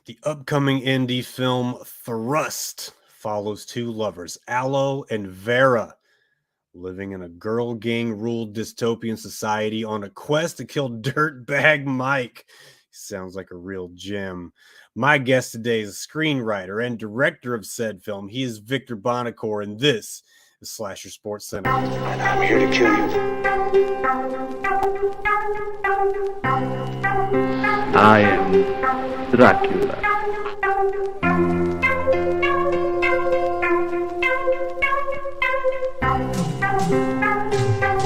The upcoming indie film Thrust follows two lovers, Aloe and Vera, living in a girl gang ruled dystopian society on a quest to kill Dirtbag Mike. Sounds like a real gem. My guest today is a screenwriter and director of said film. He is Victor Bonacore, and this is Slasher Sports Center. And I'm here to kill you. I am Dracula.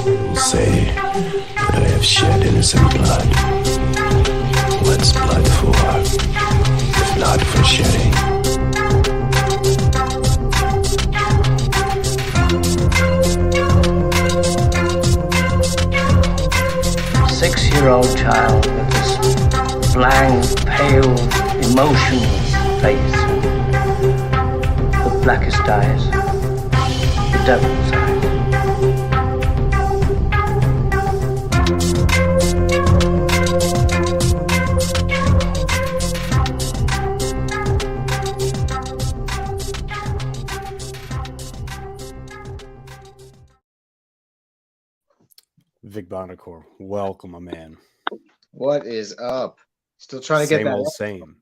You say that I have shed innocent blood. What's blood for, if not for shedding? 6-year-old child with this blank, pale, emotionless face, the blackest eyes, the devil's eyes. Vic Bonacore, welcome, my man. What is up? Still trying to get that. Same.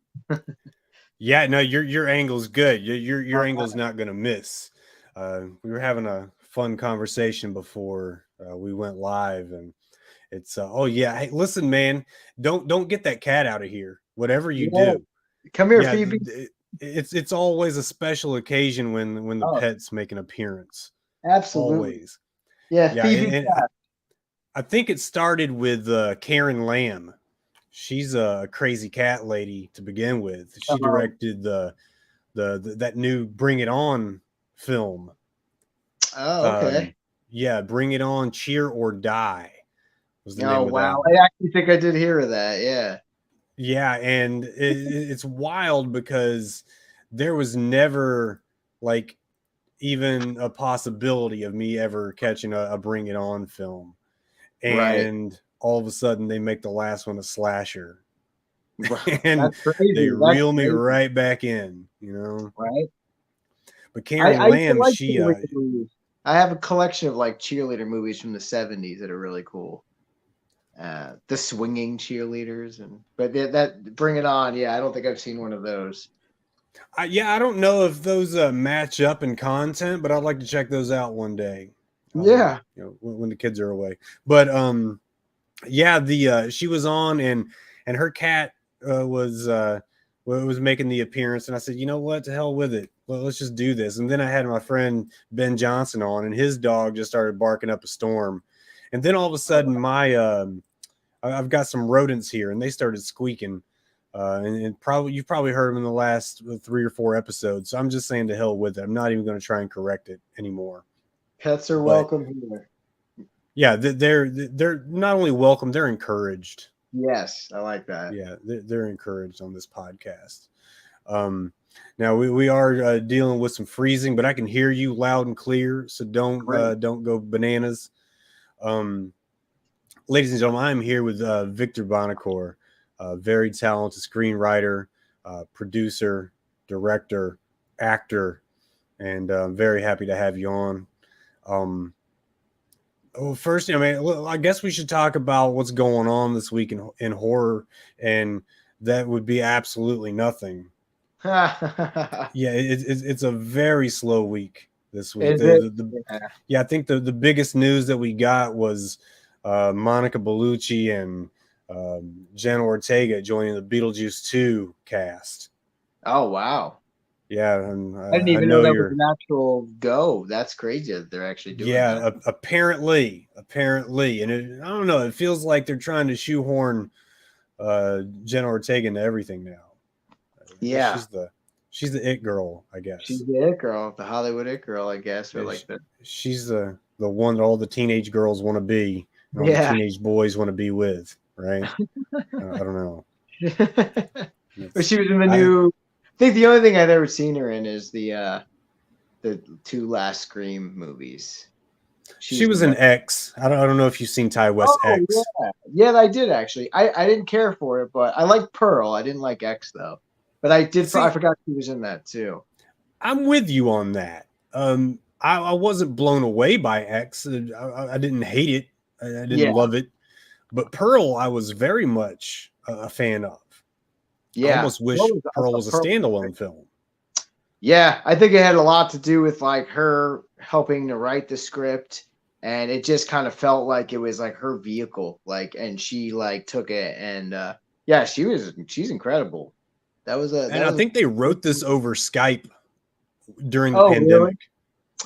Yeah, no, your angle's good. Your angle's not gonna miss. We were having a fun conversation before we went live, and it's oh yeah. Hey, listen, man, don't get that cat out of here. Whatever you do, come here, Phoebe. It's always a special occasion when the pets make an appearance. Absolutely. Always. Yeah, Phoebe. And I think it started with Karen Lamb. She's a crazy cat lady to begin with. She directed the that new Bring It On film. Oh, okay. Yeah, Bring It On, Cheer or Die was the name of wow. that. I actually think I did hear of that. Yeah. Yeah, and it's wild because there was never like even a possibility of me ever catching a Bring It On film. And all of a sudden they make the last one a slasher. And they reel me right back in, you know. Right. But Karen Lamb, I have a collection of like cheerleader movies from the 70s that are really cool. The swinging cheerleaders but that Bring It On, yeah, I don't think I've seen one of those. I don't know if those match up in content, but I'd like to check those out one day. Yeah, you know, when the kids are away. But yeah, she was on and her cat was making the appearance, and I said, you know what, to hell with it. Well, let's just do this. And then I had my friend Ben Johnson on, and his dog just started barking up a storm. And then all of a sudden, I've got some rodents here, and they started squeaking. And you've probably heard them in the last 3 or 4 episodes. So I'm just saying to hell with it. I'm not even going to try and correct it anymore. Pets are welcome here. Yeah, they're not only welcome, they're encouraged. Yes, I like that. Yeah, they're encouraged on this podcast. Now we are dealing with some freezing, but I can hear you loud and clear, so don't go bananas. Ladies and gentlemen, I'm here with Victor Bonacore, a very talented screenwriter, producer, director, actor, and I'm very happy to have you on. First, I guess we should talk about what's going on this week in horror, and that would be absolutely nothing. Yeah, it's a very slow week this week. I think the biggest news that we got was Monica Bellucci and Jenna Ortega joining the Beetlejuice 2 cast. Oh, wow. Yeah, and I didn't even know that was an actual go. That's crazy that they're actually doing that. Yeah, apparently, and I don't know. It feels like they're trying to shoehorn Jenna Ortega into everything now. Yeah, she's the it girl, I guess. She's the it girl, the Hollywood it girl, I guess, or like that. She's the one that all the teenage girls want to be, and all the teenage boys want to be with, right? I don't know. But she was in the new. I think the only thing I've ever seen her in is the 2 last Scream movies. She was in X. I don't know if you've seen Ty West X. Yeah, I did actually. I didn't care for it, but I liked Pearl. I didn't like X though. But I See, forgot she was in that too. I'm with you on that. I wasn't blown away by X. I didn't hate it. I didn't Yeah, love it. But Pearl, I was very much a fan of. I yeah. almost wish Pearl was a Pearl. standalone film. Yeah, I think it had a lot to do with like her helping to write the script, and it just kind of felt like it was like her vehicle, like, and she like took it, and yeah, she's incredible. And I think they wrote this over Skype during the Oh, really? pandemic.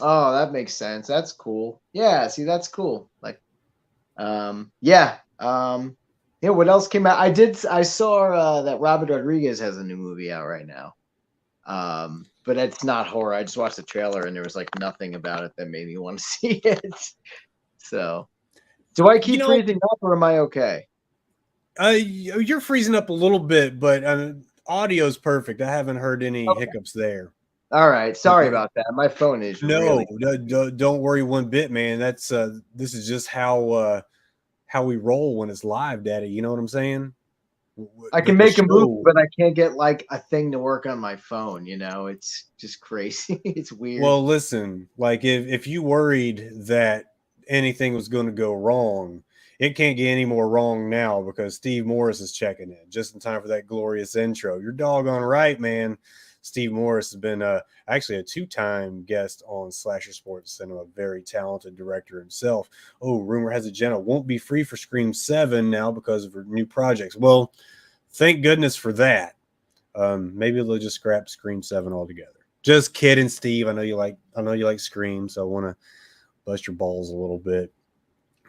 Oh, that makes sense. That's cool. Yeah, see, that's cool. Like, yeah, yeah. What else came out? I saw that Robert Rodriguez has a new movie out right now. But it's not horror. I just watched the trailer and there was like nothing about it that made me want to see it. So, do I keep freezing up or am I okay? You're freezing up a little bit, but audio's perfect. I haven't heard any hiccups there. All right. Sorry about that. My phone is No, really. don't worry one bit, man. That's this is just how we roll when it's live, Daddy. You know what I'm saying? I can The make a movie, show. but I can't get like a thing to work on my phone. You know, it's just crazy. It's weird. Well, listen, like if you worried that anything was going to go wrong, it can't get any more wrong now because Steve Morris is checking in just in time for that glorious intro. You're doggone right, man. Steve Morris has been actually a 2-time guest on Slasher Sports Cinema, very talented director himself. Oh, rumor has it Jenna won't be free for Scream 7 now because of her new projects. Well, thank goodness for that. Maybe they'll just scrap Scream 7 altogether. Just kidding, Steve. I know you like Scream, so I want to bust your balls a little bit.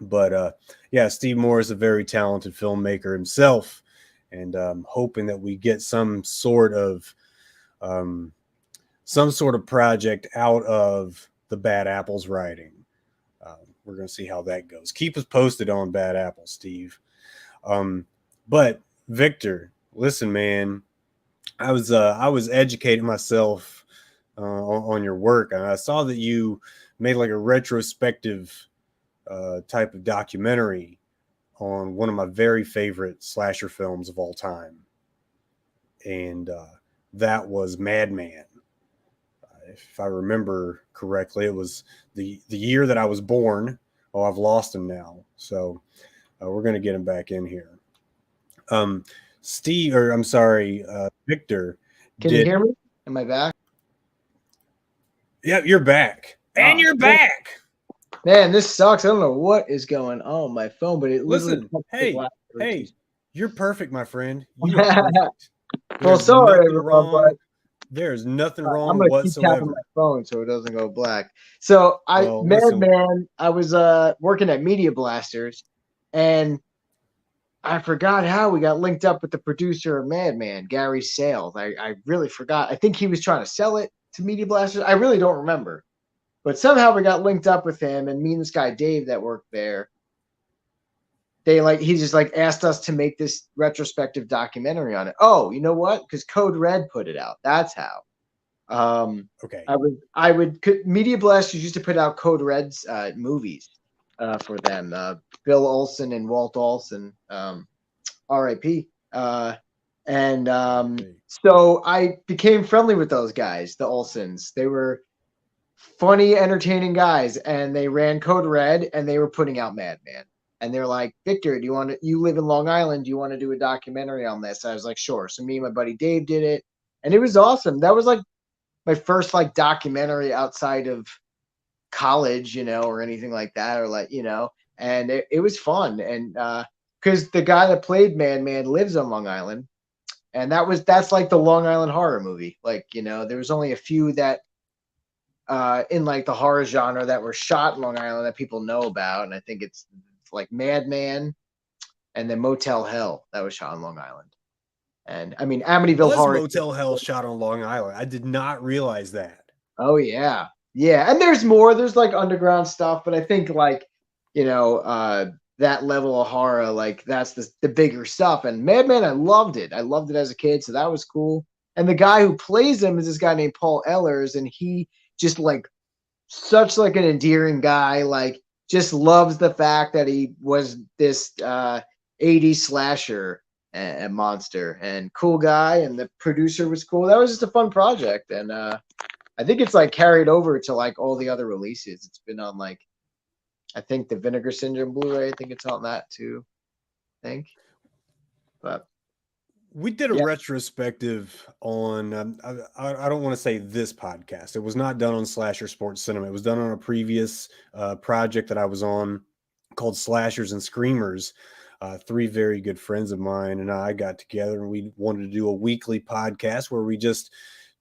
But yeah, Steve Morris is a very talented filmmaker himself, and hoping that we get some sort of project out of the Bad Apples writing. We're going to see how that goes. Keep us posted on Bad Apples, Steve. But Victor, listen, man, I was educating myself on your work, and I saw that you made like a retrospective type of documentary on one of my very favorite slasher films of all time, and that was Madman. If I remember correctly, it was the year that I was born. Oh, I've lost him now, so we're going to get him back in here. Steve, or I'm sorry, Victor. Can you hear me? Am I back? Yeah, you're back. And you're back. Man, this sucks. I don't know what is going on my phone, but it listen. Hey, you're perfect, my friend. You are perfect. Well, sorry, everyone, there's nothing wrong I'm gonna whatsoever. keep tapping my phone so it doesn't go black. So Madman, I was working at Media Blasters, and I forgot how we got linked up with the producer of Madman, Gary Sales. I really forgot. I think he was trying to sell it to Media Blasters. I really don't remember. But somehow we got linked up with him, and me and this guy Dave that worked there, he just like asked us to make this retrospective documentary on it. Oh, you know what? Because Code Red put it out. That's how. Okay. Media Blasters used to put out Code Red's movies for them. Bill Olsen and Walt Olsen, R.I.P. So I became friendly with those guys, the Olsens. They were funny, entertaining guys, and they ran Code Red, and they were putting out Madman. And they're like, Victor, you live in Long Island, do you want to do a documentary on this? I was like, sure. So me and my buddy Dave did it, and it was awesome. That was like my first like documentary outside of college, or anything like that, or and it was fun. And because the guy that played Madman lives on Long Island, and that's like the Long Island horror movie. Like, there was only a few that in like the horror genre that were shot in Long Island that people know about, and I think it's like Madman and then Motel Hell that was shot on Long Island. And I mean, Amityville Horror. Motel Hell shot on Long Island. I did not realize that. Oh yeah. Yeah. And there's more, there's like underground stuff, but I think like, that level of horror, like that's the bigger stuff. And Madman, I loved it. I loved it as a kid. So that was cool. And the guy who plays him is this guy named Paul Ehlers. And he just like such like an endearing guy, like just loves the fact that he was this 80s slasher, and Monster, and cool guy, and the producer was cool. That was just a fun project, and I think it's like carried over to like all the other releases. It's been on like, I think the Vinegar Syndrome Blu-ray. I think it's on that too. I think, but We did a yeah. retrospective on, I don't want to say this podcast. It was not done on Slasher Sports Cinema. It was done on a previous project that I was on called Slashers and Screamers. Three very good friends of mine and I got together and we wanted to do a weekly podcast where we just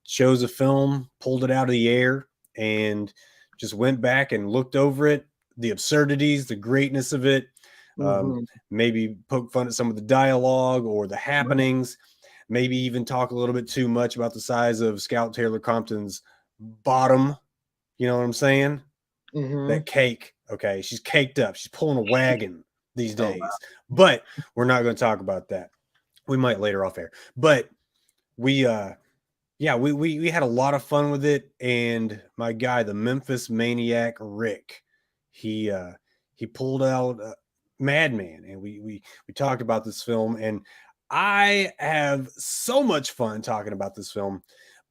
chose a film, pulled it out of the air, and just went back and looked over it, the absurdities, the greatness of it. Maybe poke fun at some of the dialogue or the happenings, maybe even talk a little bit too much about the size of Scout Taylor Compton's bottom. You know what I'm saying? That cake. Okay. She's caked up. She's pulling a wagon these days, but we're not going to talk about that. We might later off air, but we had a lot of fun with it. And my guy, the Memphis Maniac Rick, he pulled out Madman, and we talked about this film, and I have so much fun talking about this film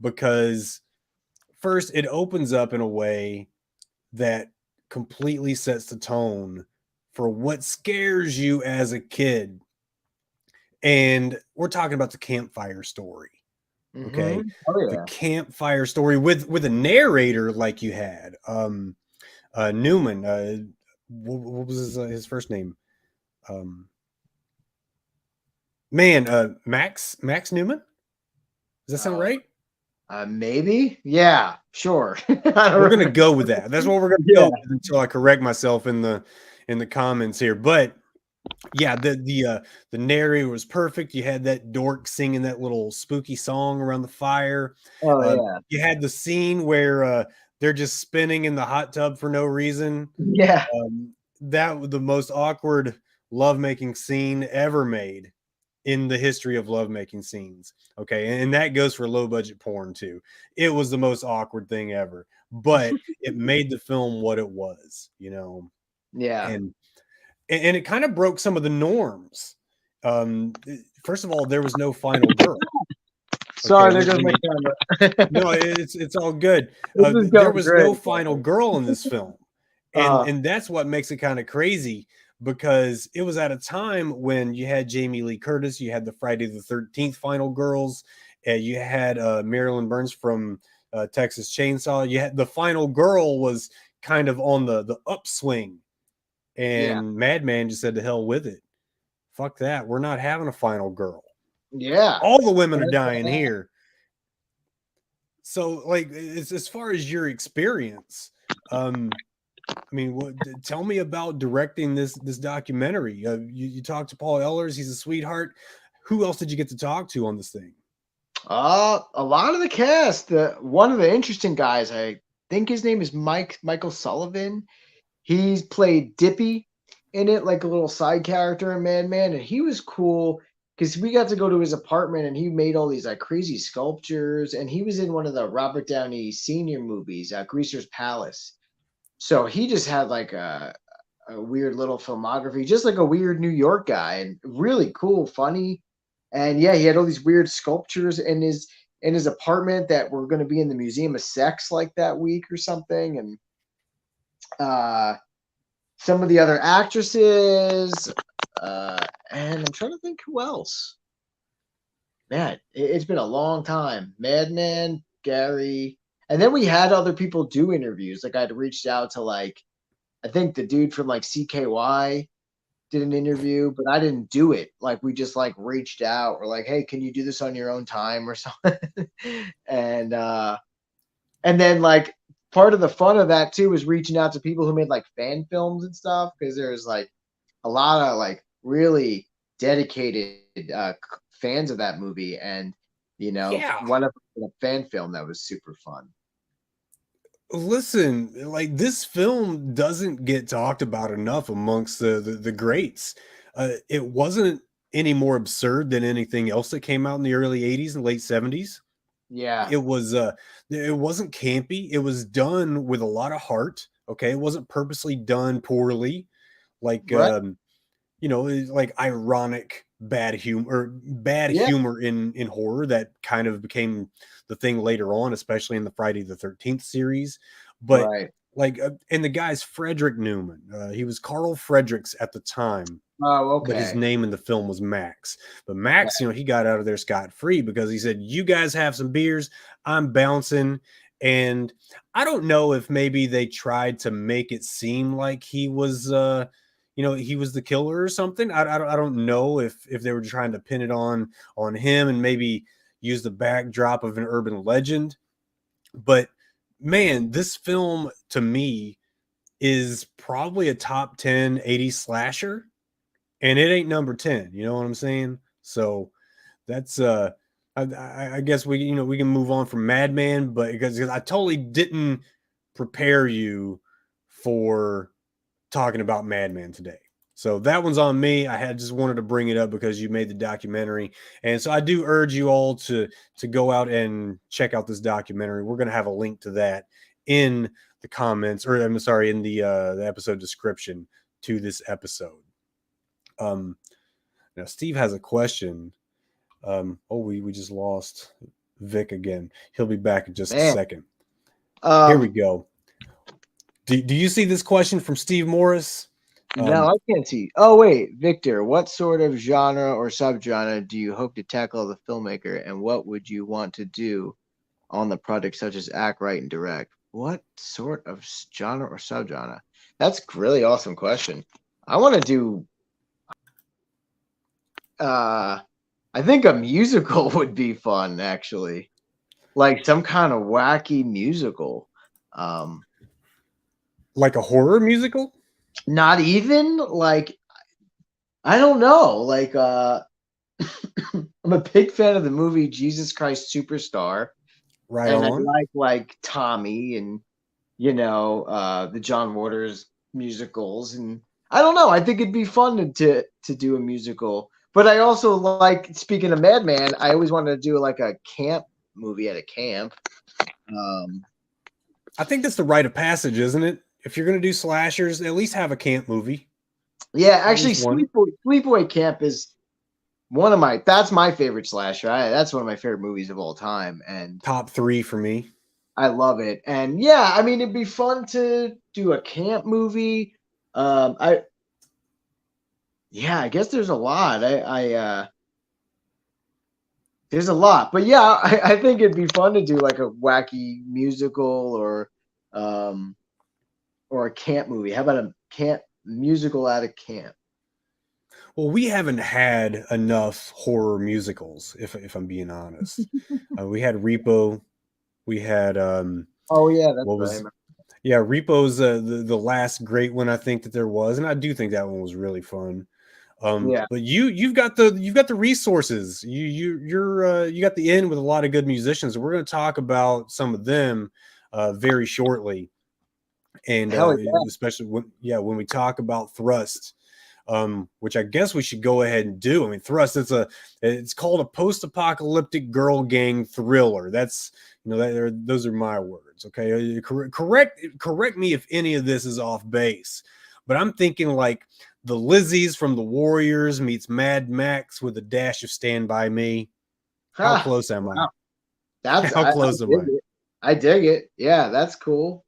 because first it opens up in a way that completely sets the tone for what scares you as a kid. And we're talking about the campfire story. Okay. The campfire story with a narrator like you had Newman, what was his first name? Max Newman. Does that sound right? Maybe. Yeah, sure. We're gonna go with that. That's what we're gonna go with until I correct myself in the comments here. But yeah, the narrator was perfect. You had that dork singing that little spooky song around the fire. You had the scene where they're just spinning in the hot tub for no reason. Yeah. That was the most awkward lovemaking scene ever made in the history of lovemaking scenes. Okay. And that goes for low budget porn too. It was the most awkward thing ever, but it made the film what it was, you know? Yeah. And it kind of broke some of the norms. First of all, there was no final girl. Sorry, there goes my camera. No, it's all good. There was no final girl in this film. And that's what makes it kind of crazy, because it was at a time when you had Jamie Lee Curtis, you had the Friday the 13th final girls, you had Marilyn Burns from Texas Chainsaw. You had the final girl was kind of on the upswing, and Madman just said to hell with it. Fuck that. We're not having a final girl. Yeah. All the women are dying here. So, like, it's, as far as your experience, I mean, tell me about directing this documentary. You talked to Paul Ehlers. He's a sweetheart. Who else did you get to talk to on this thing? A lot of the cast. One of the interesting guys, I think his name is Michael Sullivan. He's played Dippy in it, like a little side character in Madman, and he was cool because we got to go to his apartment and he made all these like crazy sculptures, and he was in one of the Robert Downey Sr. movies, Greaser's Palace. So he just had like a weird little filmography, just like a weird New York guy, and really cool, funny. And yeah, he had all these weird sculptures in his apartment that were going to be in the Museum of Sex like that week or something. And some of the other actresses, and I'm trying to think who else. Man, it's been a long time. Madman, Gary. And then we had other people do interviews. Like I'd reached out to like, I think the dude from like CKY did an interview, but I didn't do it. Like we just like reached out. We're like, hey, can you do this on your own time or something? And then like part of the fun of that too was reaching out to people who made like fan films and stuff, because there's like a lot of like really dedicated fans of that movie, and you know, one of a fan film that was super fun. Listen, like this film doesn't get talked about enough amongst the greats. It wasn't any more absurd than anything else that came out in the early 80s and late 70s. Yeah. It wasn't campy. It was done with a lot of heart. Okay. It wasn't purposely done poorly. Like, right. You know, like ironic bad Yeah. humor in horror that kind of became the thing later on, especially in the Friday the 13th series. But Right. like, and the guy's Frederick Newman. He was Carl Fredericks at the time, Oh, but his okay. name in the film was Max. But Max, he got out of there scot-free because he said, "You guys have some beers, I'm bouncing." And I don't know if maybe they tried to make it seem like he was he was the killer or something. I don't know if they were trying to pin it on him and maybe use the backdrop of an urban legend. But man, this film to me is probably a top 10 80s slasher, and it ain't number 10. You know what I'm saying? So that's I guess we can move on from Madman, but because I totally didn't prepare you for talking about Madman today. So that one's on me. I had just wanted to bring it up because you made the documentary. And so I do urge you all to go out and check out this documentary. We're going to have a link to that in the comments, or I'm sorry, in the episode description to this episode. Now Steve has a question. We just lost Vic again. He'll be back in just a second. Here we go. Do you see this question from Steve Morris? No, I can't see. Oh, wait, Victor, what sort of genre or subgenre do you hope to tackle as a filmmaker, and what would you want to do on the project, such as act, write, and direct? What sort of genre or subgenre? That's a really awesome question. I want to do. I think a musical would be fun, actually, like some kind of wacky musical. Like a horror musical? Not even like, I don't know. Like, I'm a big fan of the movie Jesus Christ Superstar. Right And on. I like Tommy and the John Waters musicals, and I don't know. I think it'd be fun to do a musical. But I also like, speaking of Madman, I always wanted to do like a camp movie at a camp. I think that's the rite of passage, isn't it? If you're going to do slashers, at least have a camp movie. Yeah, actually, Sleepaway Camp is that's my favorite slasher. That's one of my favorite movies of all time, and top 3 for me. I love it. And yeah, I mean, it'd be fun to do a camp movie. I guess there's a lot. There's a lot, but yeah, I think it'd be fun to do like a wacky musical or a camp movie. How about a camp musical at a camp? Well, we haven't had enough horror musicals, if I'm being honest. We had Repo. We had oh yeah, that's right. Yeah, Repo's the last great one I think that there was, and I do think that one was really fun. But you've got the resources. You got the in with a lot of good musicians. We're going to talk about some of them very shortly, and especially when we talk about Thrust, which I guess we should go ahead and do. I mean, Thrust, it's called a post-apocalyptic girl gang thriller. That's those are my words. Okay, correct me if any of this is off base, but I'm thinking like the Lizzies from the Warriors meets Mad Max with a dash of Stand By Me. How close am I? How close am I? I dig it. Yeah, that's cool.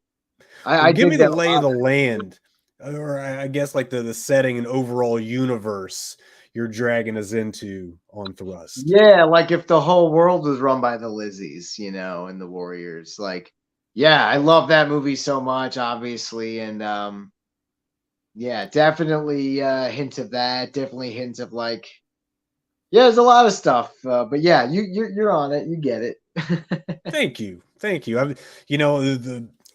Give me the lay of the land, or I guess like the setting and overall universe you're dragging us into on Thrust. Yeah, like if the whole world was run by the Lizzies, and the Warriors. Like, yeah, I love that movie so much, obviously, and yeah, definitely hints of that. Definitely hints of like, yeah, there's a lot of stuff. But yeah, you're on it. You get it. Thank you.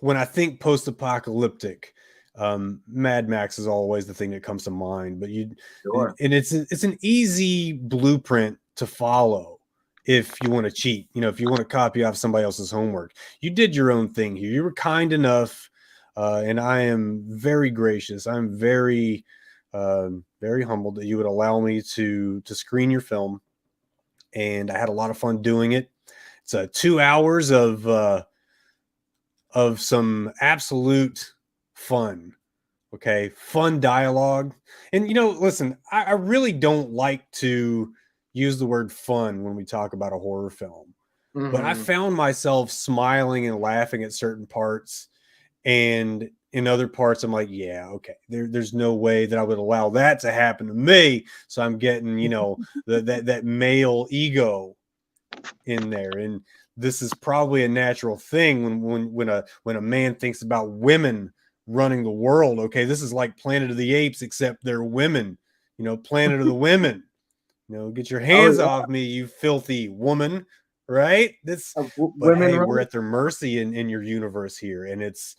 When I think post-apocalyptic, Mad Max is always the thing that comes to mind. But Sure. and it's an easy blueprint to follow if you want to cheat. If you want to copy off somebody else's homework, you did your own thing here. You were kind enough. And I am very gracious. I'm very, very humbled that you would allow me to screen your film, and I had a lot of fun doing it. It's 2 hours of some absolute fun. Okay, fun dialogue. And listen, I really don't like to use the word fun when we talk about a horror film, but I Hmm. found myself smiling and laughing at certain parts, and in other parts I'm like, yeah, okay, there's no way that I would allow that to happen to me. So I'm getting, that male ego in there. And this is probably a natural thing when a man thinks about women running the world. Okay, this is like Planet of the Apes, except they're women. Planet of the Women. Get your Oh hands yeah, off me, you filthy woman. Right? This, but women hey, we're run. at their mercy in your universe here, and it's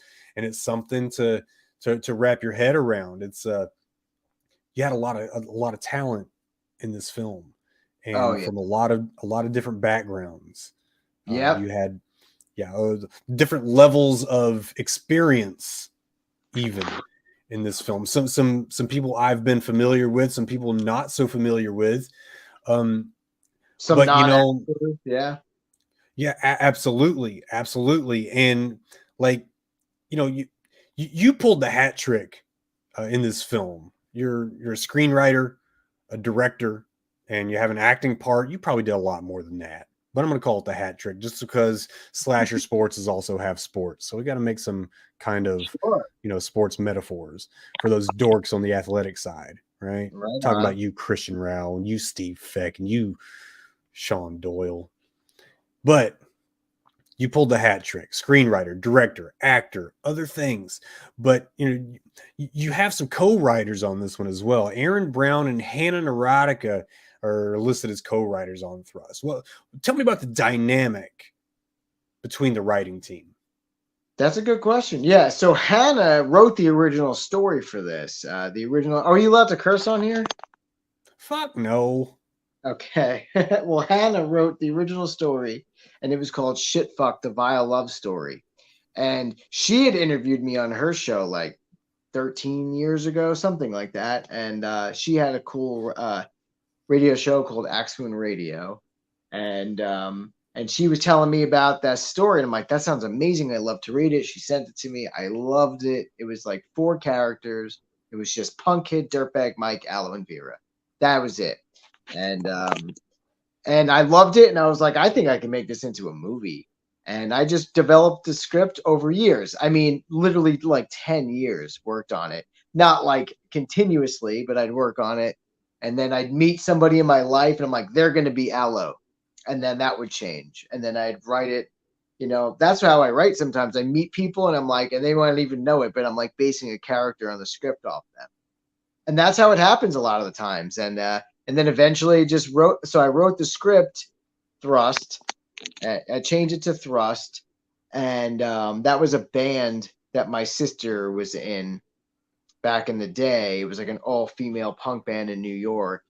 something to wrap your head around. It's you had a lot of talent in this film, Oh and yeah, from a lot of different backgrounds. yep. You had, yeah, different levels of experience even in this film. Some people I've been familiar with, some people not so familiar with. Um, Some but non-actors, yeah. yeah, absolutely, absolutely, and like you pulled the hat trick in this film. You're a screenwriter, a director, and you have an acting part. You probably did a lot more than that, but I'm going to call it the hat trick just because slasher sports is also have sports. So we got to make some kind of Sure. sports metaphors for those dorks on the athletic side, right? Right Talking about on. you, Christian Rao, and you, Steve Feck, and you, Sean Doyle, but you pulled the hat trick: screenwriter, director, actor, other things. But you have some co-writers on this one as well. Aaron Brown and Hannah Narodika are listed as co-writers on Thrust. Well, tell me about the dynamic between the writing team. That's a good question. Yeah, so Hannah wrote the original story for this. The original. Are you allowed to curse on here? Fuck no. Okay. Well, Hannah wrote the original story, and it was called Shit Fuck, the Vile Love Story. And she had interviewed me on her show like 13 years ago, something like that. And she had a cool radio show called Axpoon Radio. And she was telling me about that story. And I'm like, that sounds amazing. I'd love to read it. She sent it to me. I loved it. It was like 4 characters. It was just Punk Kid, Dirtbag Mike, Aloe, and Vera. That was it. And I loved it. And I was like, I think I can make this into a movie. And I just developed the script over years. I mean, literally like 10 years worked on it. Not like continuously, but I'd work on it. And then I'd meet somebody in my life and I'm like, they're going to be Aloe. And then that would change. And then I'd write it. That's how I write sometimes. I meet people and I'm like, and they won't even know it, but I'm like basing a character on the script off them. And that's how it happens a lot of the times. And then eventually just wrote. So I wrote the script, Thrust. I changed it to Thrust, and that was a band that my sister was in back in the day. It was like an all-female punk band in New York,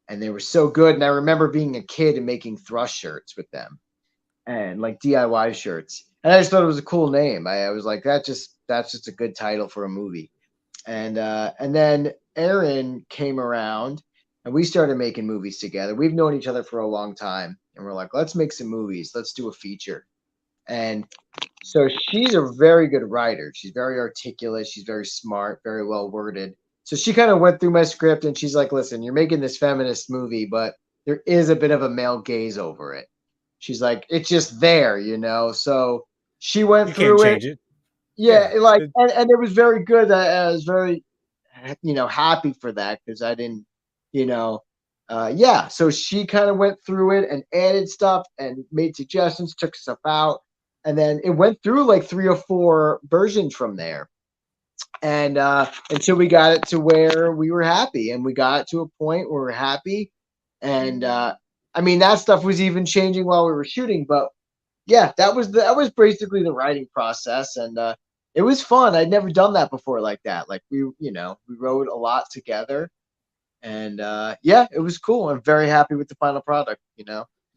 and they were so good. And I remember being a kid and making Thrust shirts with them, and like DIY shirts. And I just thought it was a cool name. I was like, that's just a good title for a movie. And then Aaron came around and we started making movies together. We've known each other for a long time, and we're like, let's make some movies. Let's do a feature. And so she's a very good writer. She's very articulate. She's very smart, very well worded. So she kind of went through my script and she's like, listen, you're making this feminist movie, but there is a bit of a male gaze over it. She's like, it's just there. So she went You can't through it. change it. Yeah, Yeah. like, and it was very good. I was very, happy for that because I didn't, yeah. So she kind of went through it and added stuff and made suggestions, took stuff out, and then it went through like 3 or 4 versions from there. And until we got it to where we were happy, and we got to a point where we're happy. And I mean, that stuff was even changing while we were shooting, but yeah, that was basically the writing process, and it was fun. I'd never done that before like that. Like we wrote a lot together, and yeah, it was cool. I'm very happy with the final product.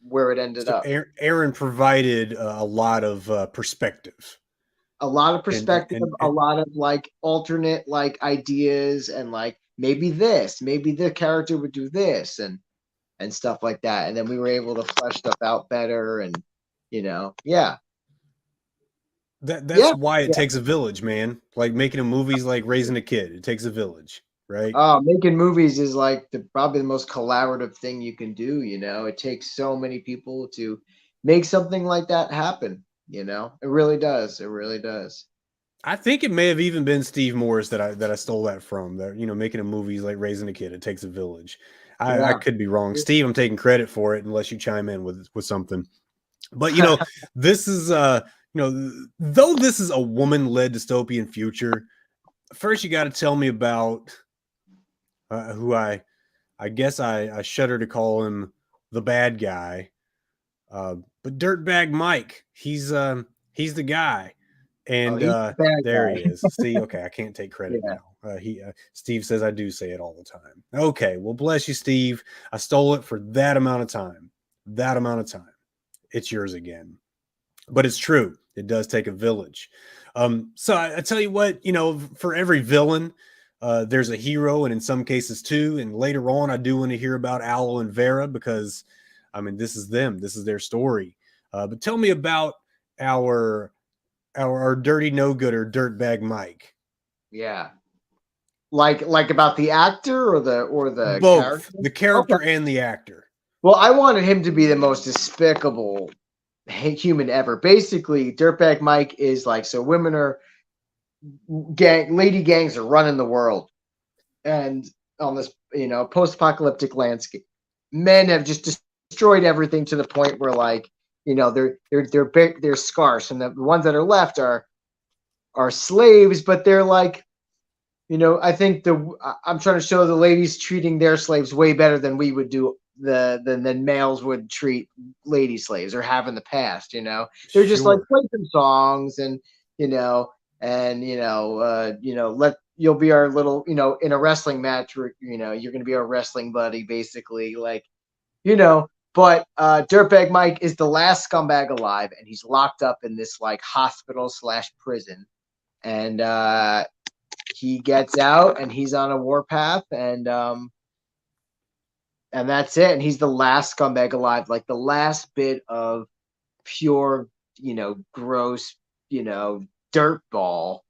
Where it ended So up. Aaron provided a lot of perspective, A lot of and, perspective, and a and lot of like alternate like ideas, and like maybe the character would do this, and stuff like that. And then we were able to flesh stuff out better, and yeah. That's Yeah, why it yeah. takes a village, man. Like making a movie's like raising a kid. It takes a village, right? Making movies is like probably the most collaborative thing you can do. You know, it takes so many people to make something like that happen. You know, it really does. It really does. I think it may have even been Steve Morris that I stole that from. That making a movie is like raising a kid. It takes a village. I Yeah. could be wrong, Steve. I'm taking credit for it unless you chime in with something. But this is though this is a woman-led dystopian future. First, you got to tell me about who I guess I shudder to call him the bad guy. But Dirtbag Mike, he's the guy. Oh, And he's the bad there he guy. is. See, okay, I can't take credit Yeah. now. Steve says I do say it all the time. Okay, well, bless you, Steve. I stole it for that amount of time. That amount of time. It's yours again. But it's true. It does take a village. So I tell you what, for every villain, there's a hero, and in some cases two. And later on, I do want to hear about Aloe and Vera because, I mean, this is them. This is their story. But tell me about our dirty no gooder dirtbag Mike. Yeah. Like about the actor or the Both character? the Okay. character and the actor. Well, I wanted him to be the most despicable human ever. Basically, Dirtbag Mike is like, so women are lady gangs are running the world, and on this post-apocalyptic landscape, men have just destroyed everything to the point where like they're big, they're scarce, and the ones that are left are slaves, but they're like I think I'm trying to show the ladies treating their slaves way better than we would do than males would treat lady slaves or have in the past. They're just like Sure. play some songs and let you'll be our little in a wrestling match where you're gonna be our wrestling buddy basically But Dirtbag Mike is the last scumbag alive, and he's locked up in this like hospital / prison, and he gets out and he's on a warpath, and that's it. And he's the last scumbag alive, like the last bit of pure, gross, dirt ball.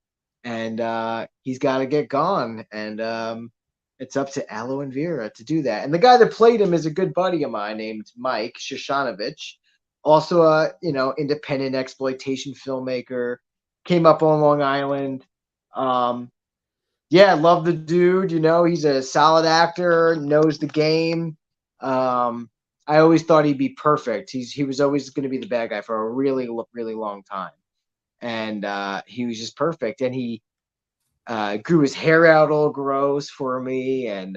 And he's got to get gone. And it's up to Aloe and Vera to do that. And the guy that played him is a good buddy of mine named Mike Shoshanovich, also a independent exploitation filmmaker. Came up on Long Island. Yeah, love the dude. He's a solid actor, knows the game. I always thought he'd be perfect. He was always going to be the bad guy for a really, really long time, and he was just perfect. And he grew his hair out all gross for me, and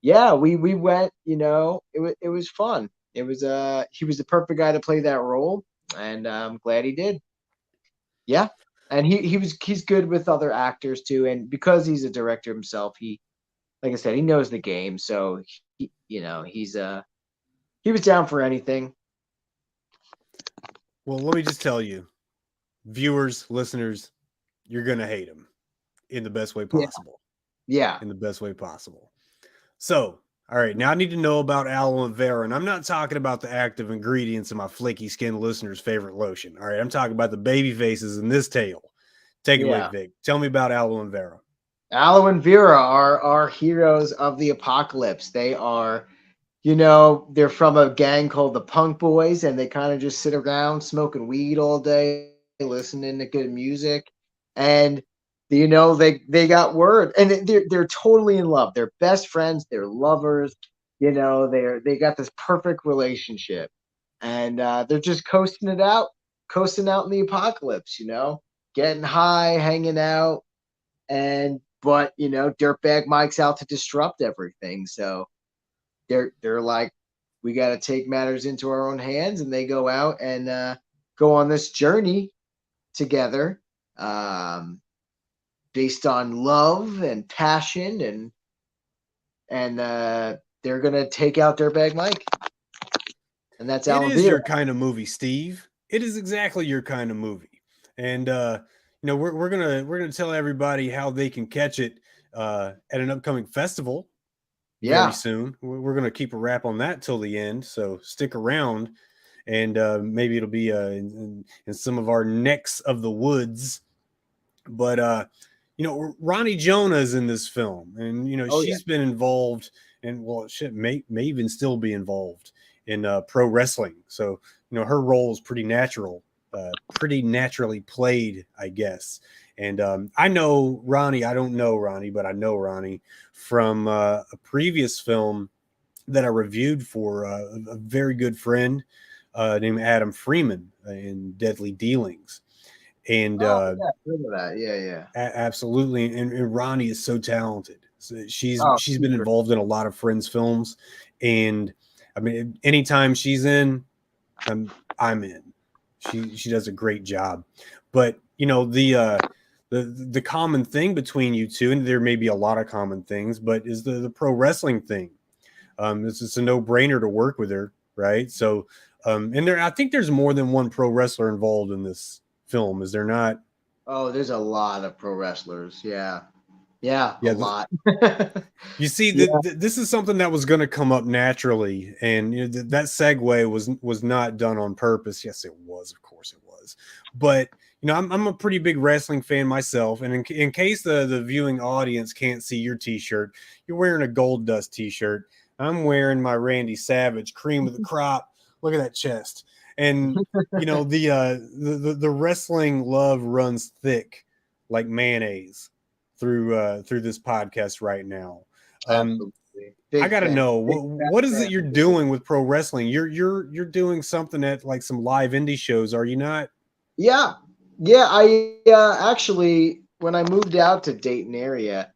yeah, we went. It was fun. He was the perfect guy to play that role, and I'm glad he did. Yeah. And he's good with other actors too, and because he's a director himself, like I said, he knows the game, so he was down for anything. Well, let me just tell you, viewers, listeners, you're gonna hate him in the best way possible. Yeah. In the best way possible. So, all right, now I need to know about aloe vera, and I'm not talking about the active ingredients in my flaky skin listeners' favorite lotion. All right, I'm talking about the baby faces in this tale. Take it away, Vic. Tell me about aloe vera. Aloe and Vera are heroes of the apocalypse. They are, they're from a gang called the Punk Boys, and they kind of just sit around smoking weed all day, listening to good music, and they got word, and they're totally in love. They're best friends. They're lovers. They got this perfect relationship, and they're just coasting out in the apocalypse. Getting high, hanging out, but Dirtbag Mike's out to disrupt everything. So they're like, we got to take matters into our own hands, and they go out and go on this journey together. Based on love and passion, and they're gonna take out Dirtbag Mike, and that's it is your kind of movie, Steve. It is exactly your kind of movie, and we're gonna tell everybody how they can catch it at an upcoming festival very soon. We're gonna keep a wrap on that till the end, so stick around. and maybe it'll be in some of our necks of the woods. But you know, Ronnie Jonah's in this film, and you know, Oh yeah. she's been involved, and well, shit, may even still be involved in pro wrestling. So you know, her role is pretty naturally played, I guess. And I know Ronnie. I don't know Ronnie, but I know Ronnie from a previous film that I reviewed for a very good friend named Adam Freeman in Deadly Dealings. And Oh yeah, I remember that. Yeah, yeah. absolutely, and Ronnie is so talented. So Oh, she's been super. involved in a lot of Friends films, and I mean, anytime she's in, I'm in. She does a great job. But you know, the common thing between you two, and there may be a lot of common things, but is the pro wrestling thing. It's a no brainer to work with her, right? So, and there, I think there's more than one pro wrestler involved in this film, is there not? Oh, there's a lot of pro wrestlers. Yeah. Yeah, a Yeah, lot. you see, Yeah. this is something that was going to come up naturally, and you know, that segue was not done on purpose. Yes, it was, of course, it was. But you know, I'm a pretty big wrestling fan myself, and in case the viewing audience can't see your T-shirt, you're wearing a Gold Dust T-shirt. I'm wearing my Randy Savage cream of the crop. Look at that chest, and you know the wrestling love runs thick like mayonnaise through this podcast right now. Absolutely. I Big gotta fan. know Big what is it fan. you're doing with pro wrestling? You're doing something at like some live indie shows, are you not? Yeah. Yeah, I actually when I moved out to Dayton area,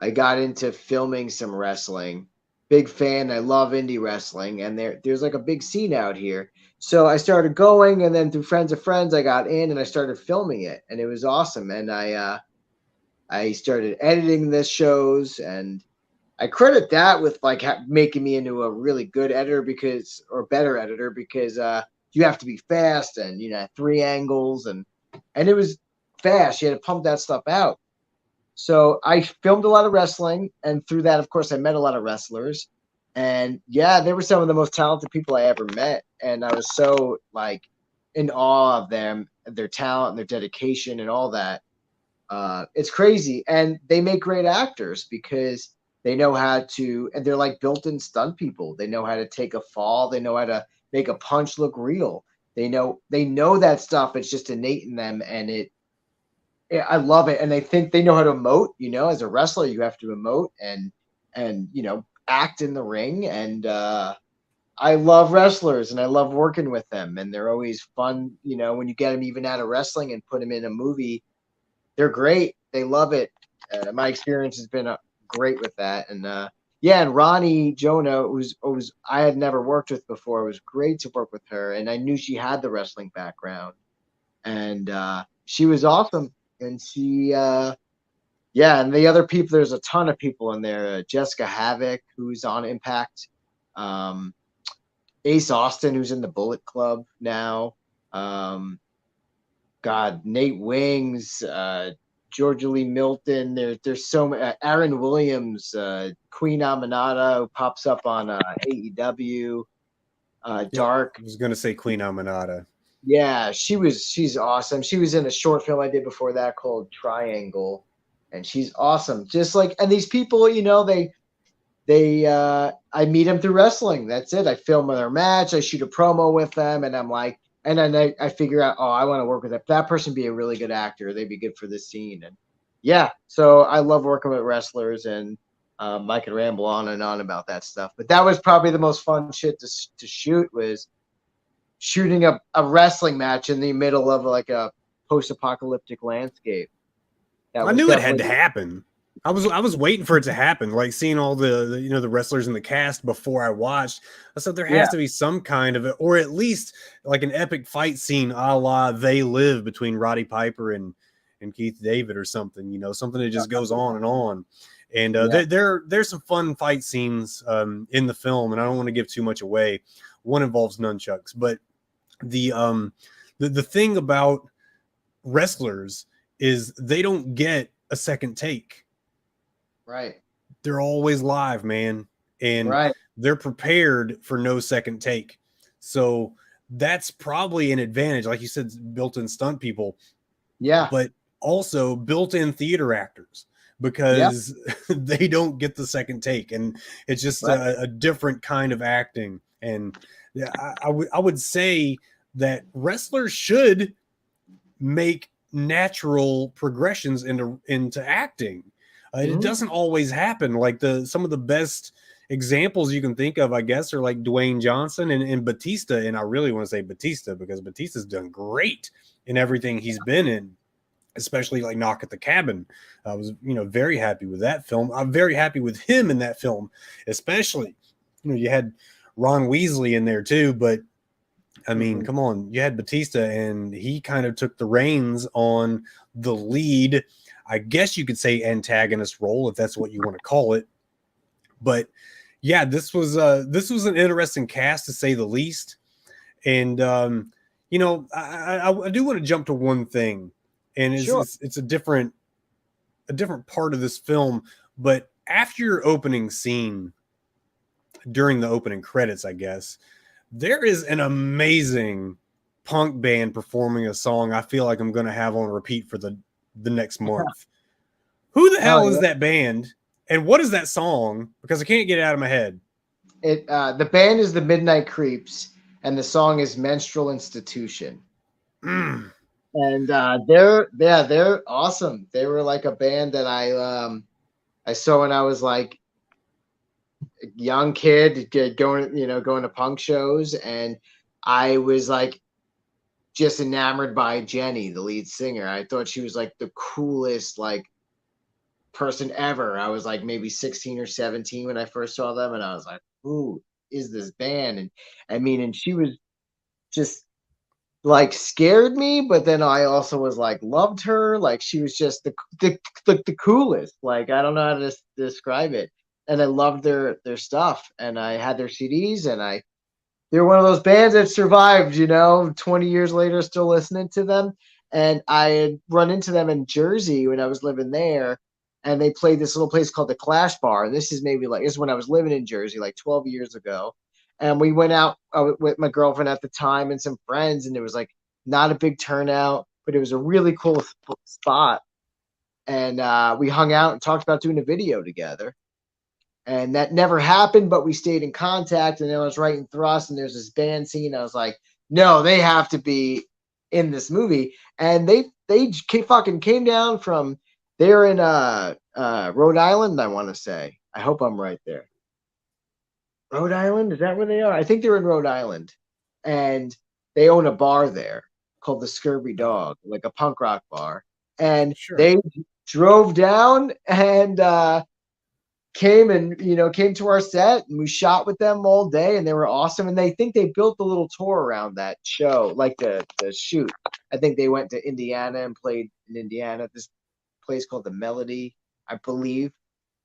I got into filming some wrestling. Big fan. I love indie wrestling, and there's like a big scene out here. So I started going, and then through friends of friends, I got in and I started filming it, and it was awesome. And I started editing the shows, and I credit that with like making me into a really good editor because, or better editor because you have to be fast and you know 3 angles and it was fast. You had to pump that stuff out. So I filmed a lot of wrestling, and through that, of course, I met a lot of wrestlers. And yeah, they were some of the most talented people I ever met, and I was so like in awe of them, their talent, and their dedication, and all that. It's crazy, and they make great actors because they know how to, and they're like built-in stunt people. They know how to take a fall. They know how to make a punch look real. They know that stuff. It's just innate in them, and I love it. And they think they know how to emote. You know, as a wrestler, you have to emote and you know act in the ring. And I love wrestlers, and I love working with them. And they're always fun. You know, when you get them even out of wrestling and put them in a movie, they're great. They love it. My experience has been great with that. And yeah, and Ronnie Jonah was I had never worked with before. It was great to work with her, and I knew she had the wrestling background, and she was awesome. And she, yeah, and the other people, there's a ton of people in there. Jessica Havoc, who's on Impact, Ace Austin, who's in the Bullet Club now. God, Nate Wings, Georgia Lee Milton. There's so many. Aaron Williams, Queen Aminata, who pops up on AEW. Yep. Dark. I was gonna say Queen Aminata. Yeah, she's awesome. She was in a short film I did before that called Triangle, and she's awesome. Just like, and these people, you know, they I meet them through wrestling. That's it. I film their match. I shoot a promo with them, and I'm like, and then I figure out, oh, I want to work with that person. Be a really good actor. They'd be good for this scene. And yeah, so I love working with wrestlers, and I could ramble on and on about that stuff. But that was probably the most fun shit to shoot, was shooting a wrestling match in the middle of like a post-apocalyptic landscape. That I was knew it had to definitely. happen. I was waiting for it to happen, like seeing all the you know the wrestlers in the cast before I watched. I said there Yeah. has to be some kind of it, or at least like an epic fight scene, a la They Live, between Roddy Piper and Keith David or something. You know, something that just goes on and on. And Yeah. there's some fun fight scenes in the film, and I don't want to give too much away. One involves nunchucks, but the thing about wrestlers is they don't get a second take. Right. They're always live, man, and Right. they're prepared for no second take. So that's probably an advantage. Like you said, built-in stunt people, Yeah. but also built-in theater actors, Yeah. because they don't get the second take, and it's just Right. a different kind of acting. And yeah, I would say that wrestlers should make natural progressions into acting. It Mhm. doesn't always happen. Like some of the best examples you can think of, I guess, are like Dwayne Johnson and Batista. And I really want to say Batista, because Batista's done great in everything he's been in, especially like Knock at the Cabin. I was, very happy with that film. I'm very happy with him in that film, especially. You had Ron Weasley in there too, but I mean, Mhm. come on, you had Batista, and he kind of took the reins on the lead, I guess you could say, antagonist role, if that's what you want to call it. But yeah, this was an interesting cast, to say the least. And I do want to jump to one thing, and Sure. it's a different part of this film. But after your opening scene, during the opening credits, I guess, there is an amazing punk band performing a song I feel like I'm going to have on repeat for the next month. Who the Hell hell is yeah. that band? And what is that song? Because I can't get it out of my head. The band is the Midnight Creeps, and the song is Menstrual Institution. Mm. And they're awesome. They were like a band that I saw when I was like a young kid, going to punk shows, and I was like just enamored by Jenny, the lead singer. I thought she was like the coolest like person ever. I was like maybe 16 or 17 when I first saw them, and I was like, who is this band? And I mean, and she was just like scared me, but then I also was like loved her. Like she was just the coolest. Like I don't know how to describe it. And I loved their stuff, and I had their CDs, and they're one of those bands that survived. 20 years later, still listening to them. And I had run into them in Jersey when I was living there, and they played this little place called the Clash Bar. And this is when I was living in Jersey, like 12 years ago. And we went out with my girlfriend at the time and some friends, and it was like not a big turnout, but it was a really cool spot. And we hung out and talked about doing a video together. And that never happened, but we stayed in contact. And I was writing Thrust, and there's this band scene. I was like, no, they have to be in this movie. And they fucking came down from, they're in Rhode Island, I want to say. I hope I'm right there. Rhode Island? Is that where they are? I think they're in Rhode Island. And they own a bar there called the Scurvy Dog, like a punk rock bar. And Sure. they drove down and came to our set, and we shot with them all day, and they were awesome. And they think they built a little tour around that show, like the shoot. I think they went to Indiana and played in Indiana, this place called the Melody, I believe,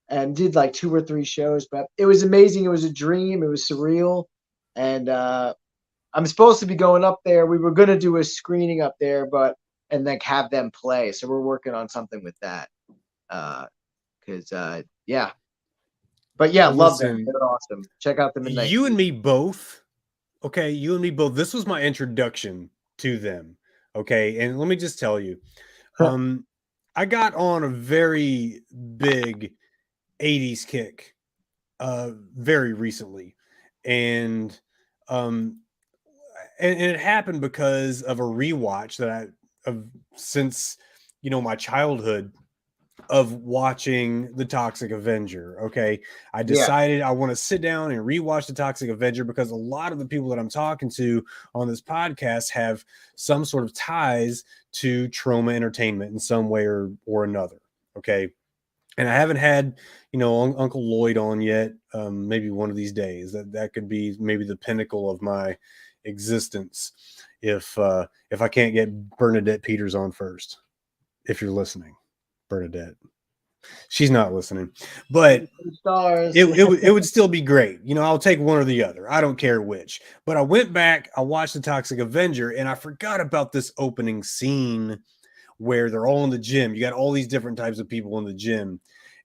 and did like 2 or 3 shows. But it was amazing. It was a dream. It was surreal. And I'm supposed to be going up there. We were going to do a screening up there, and like have them play. So we're working on something with that. Yeah. But yeah, love them. Listen, They're awesome. Check out the Midnight. you and me both. Okay, you and me both. This was my introduction to them. Okay, and let me just tell you, I got on a very big 80s kick very recently. And and it happened because of a rewatch that since my childhood, of watching The Toxic Avenger. Okay, I decided I want to sit down and rewatch The Toxic Avenger, because a lot of the people that I'm talking to on this podcast have some sort of ties to Trauma Entertainment in some way or another. Okay, and I haven't had Uncle Lloyd on yet. Maybe one of these days. That could be maybe the pinnacle of my existence if I can't get Bernadette Peters on first. If you're listening, Bernadette. She's not listening, but it would still be great. I'll take one or the other. I don't care which. But I went back, I watched The Toxic Avenger, and I forgot about this opening scene where they're all in the gym. You got all these different types of people in the gym,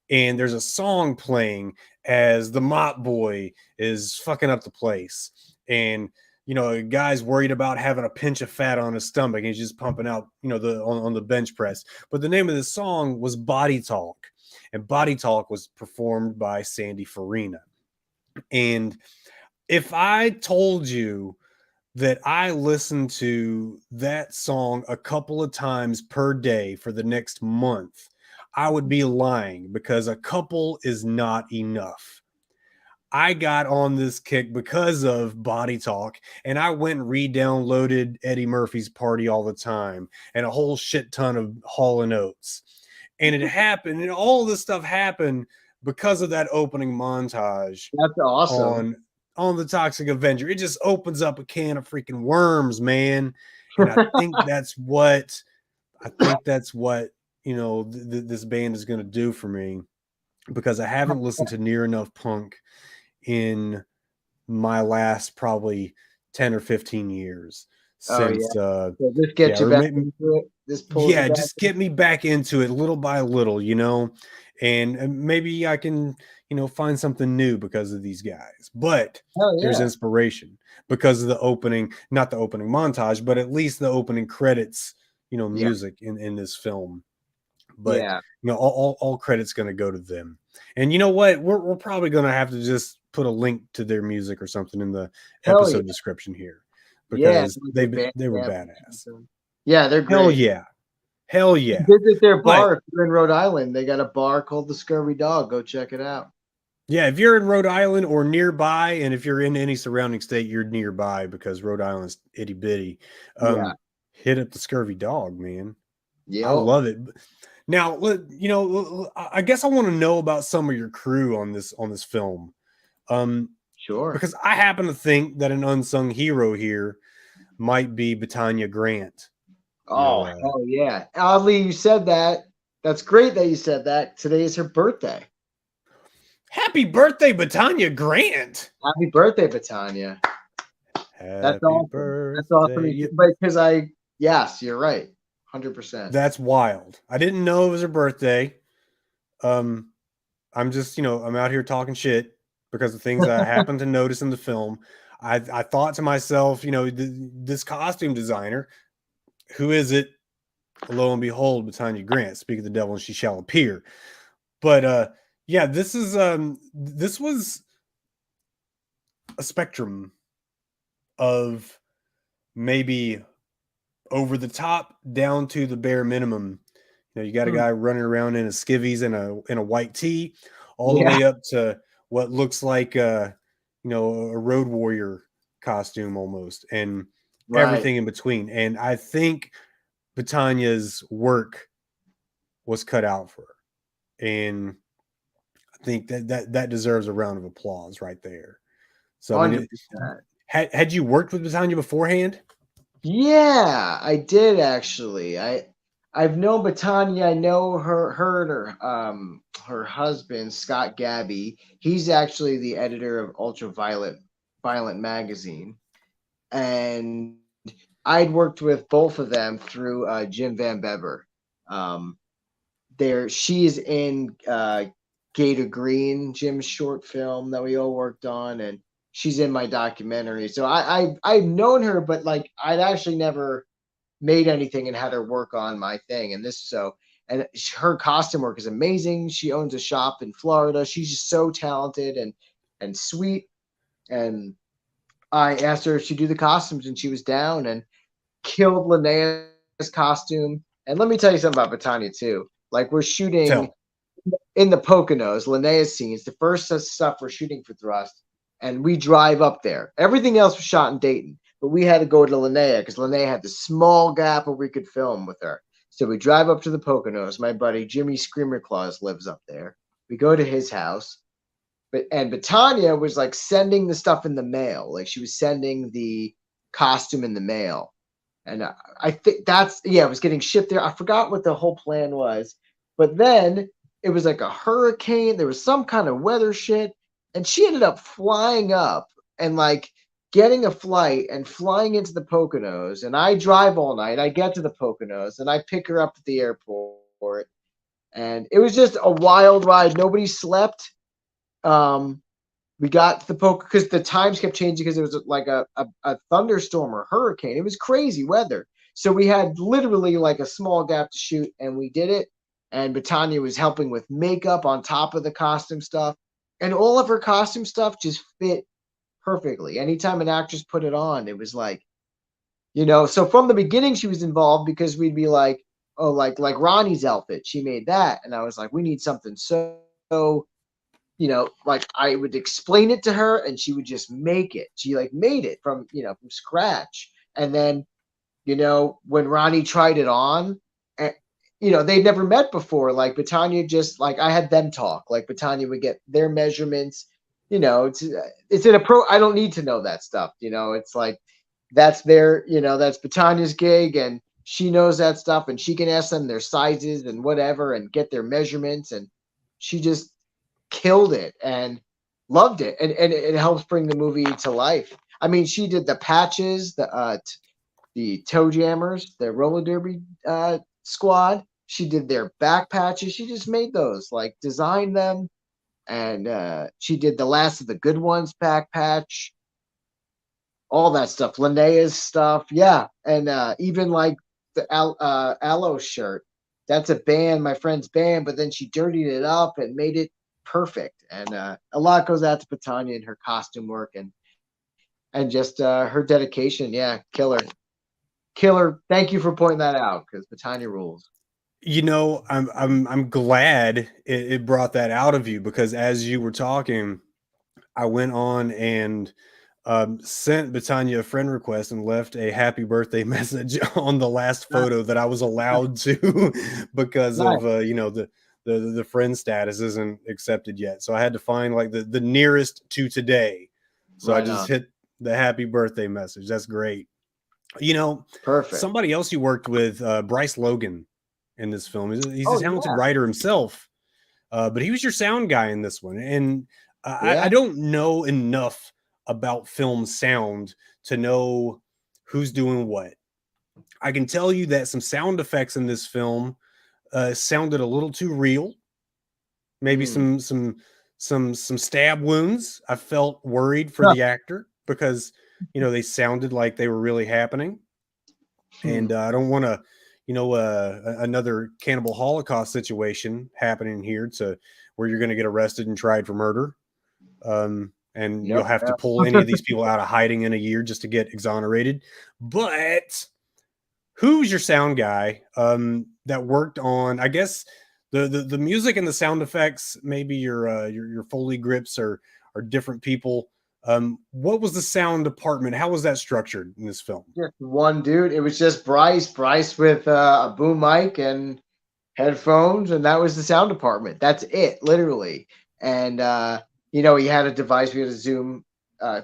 and there's a song playing as the mop boy is fucking up the place. And a guy's worried about having a pinch of fat on his stomach and he's just pumping out, on the bench press. But the name of the song was Body Talk, and Body Talk was performed by Sandy Farina. And if I told you that I listened to that song a couple of times per day for the next month, I would be lying, because a couple is not enough. I got on this kick because of Body Talk, and I went and re-downloaded Eddie Murphy's Party All the Time and a whole shit ton of Hall & Oates. And it happened, and all this stuff happened because of that opening montage. That's awesome. On the Toxic Avenger. It just opens up a can of freaking worms, man. And I think that's what this band is going to do for me, because I haven't listened to near enough punk in my last probably 10 or 15 years since so this gets you back into it. This pulls just get me back into it little by little, and maybe I can find something new because of these guys. But there's inspiration because of the opening, not the opening montage, but at least the opening credits, music in this film. But all credit's going to go to them. And you know what? We're probably going to have to just put a link to their music or something in the episode description here, because they were badass. Yeah, they're great. Hell yeah. Visit their bar. If you're in Rhode Island, they got a bar called the Scurvy Dog. Go check it out. Yeah, if you're in Rhode Island or nearby, and if you're in any surrounding state, you're nearby, because Rhode Island's itty bitty. Hit up the Scurvy Dog, man. Yeah, I love it. Now, I guess I want to know about some of your crew on this film. Sure. Because I happen to think that an unsung hero here might be Betania Grant. Oh, hell yeah. Oddly, you said that. That's great that you said that. Today is her birthday. Happy birthday, Betania Grant. Happy birthday, Betania. That's awesome. That's awesome. Because yes, you're right. 100%. That's wild. I didn't know it was her birthday. I'm just, I'm out here talking shit because of things I happened to notice in the film. I thought to myself, this costume designer, who is it? Lo and behold, Betania Grant. Speak of the devil and she shall appear. But this was a spectrum of maybe over the top down to the bare minimum. You got a guy running around in a skivvies and a white tee, all the way up to what looks like a road warrior costume almost, and everything in between. And I think Betania's work was cut out for her, and I think that deserves a round of applause right there. So had you worked with Betania beforehand? Yeah, I did actually. I've known Betania. I know her and her husband, Scott Gabby. He's actually the editor of Ultraviolet magazine. And I'd worked with both of them through Jim Van Bever. She's in Gator Green, Jim's short film that we all worked on, and she's in my documentary. So I've known her, but I'd actually never made anything and had her work on my thing. And her costume work is amazing. She owns a shop in Florida. She's just so talented and sweet. And I asked her if she'd do the costumes, and she was down and killed Linnea's costume. And let me tell you something about Betania too. We're shooting in the Poconos, Linnea's scenes, the first stuff we're shooting for Thrust. And we drive up there. Everything else was shot in Dayton, but we had to go to Linnea because Linnea had the small gap where we could film with her. So we drive up to the Poconos. My buddy Jimmy Screamer Claus lives up there. We go to his house, and Betania was sending the stuff in the mail. She was sending the costume in the mail, and I think it was getting shipped there. I forgot what the whole plan was, but then it was like a hurricane. There was some kind of weather shit. And she ended up flying up and getting a flight and flying into the Poconos. And I drive all night. I get to the Poconos and I pick her up at the airport. And it was just a wild ride. Nobody slept. we got to the poker because the times kept changing because it was like a thunderstorm or hurricane. It was crazy weather. So we had literally like a small gap to shoot, and we did it. And Batania was helping with makeup on top of the costume stuff. And all of her costume stuff just fit perfectly. Anytime an actress put it on, it was like, so from the beginning she was involved because we'd be like, oh, like Ronnie's outfit, she made that. And I was like, we need something so like I would explain it to her and she would just make it. She like made it from scratch. And then, when Ronnie tried it on, they'd never met before. Like Batania just like I had them talk. Like Batania would get their measurements. It's in a pro. I don't need to know that stuff. It's like that's their, that's Batania's gig, and she knows that stuff, and she can ask them their sizes and whatever, and get their measurements, and she just killed it and loved it, and it helps bring the movie to life. I mean, she did the patches, the toe jammers, the roller derby squad. She did their back patches. She just made those, like designed them, and she did the last of the good ones back patch, all that stuff, Linnea's stuff, yeah, and even like the Aloe shirt. That's a band, my friend's band, but then she dirtied it up and made it perfect. And a lot goes out to Batania and her costume work and just her dedication. Yeah, killer. Thank you for pointing that out because Batania rules. I'm glad it brought that out of you, because as you were talking, I went on and sent Batania a friend request and left a happy birthday message on the last photo that I was allowed to because Nice. of the friend status isn't accepted yet. So I had to find like the nearest to today. So I just hit the happy birthday message. That's great. Perfect. Somebody else you worked with, Bryce Logan, in this film. He's a talented writer himself, but he was your sound guy in this one. And I don't know enough about film sound to know who's doing what. I can tell you that some sound effects in this film sounded a little too real. Maybe some stab wounds. I felt worried for the actor because they sounded like they were really happening. And I don't want to another cannibal Holocaust situation happening here to where you're going to get arrested and tried for murder. And you'll have to pull any of these people out of hiding in a year just to get exonerated. But who's your sound guy that worked on, I guess, the music and the sound effects? Maybe your Foley grips are different people. What was the sound department? How was that structured in this film? Just one dude. It was just Bryce with a boom mic and headphones, and that was the sound department. That's it, literally. And he had a device. We had a Zoom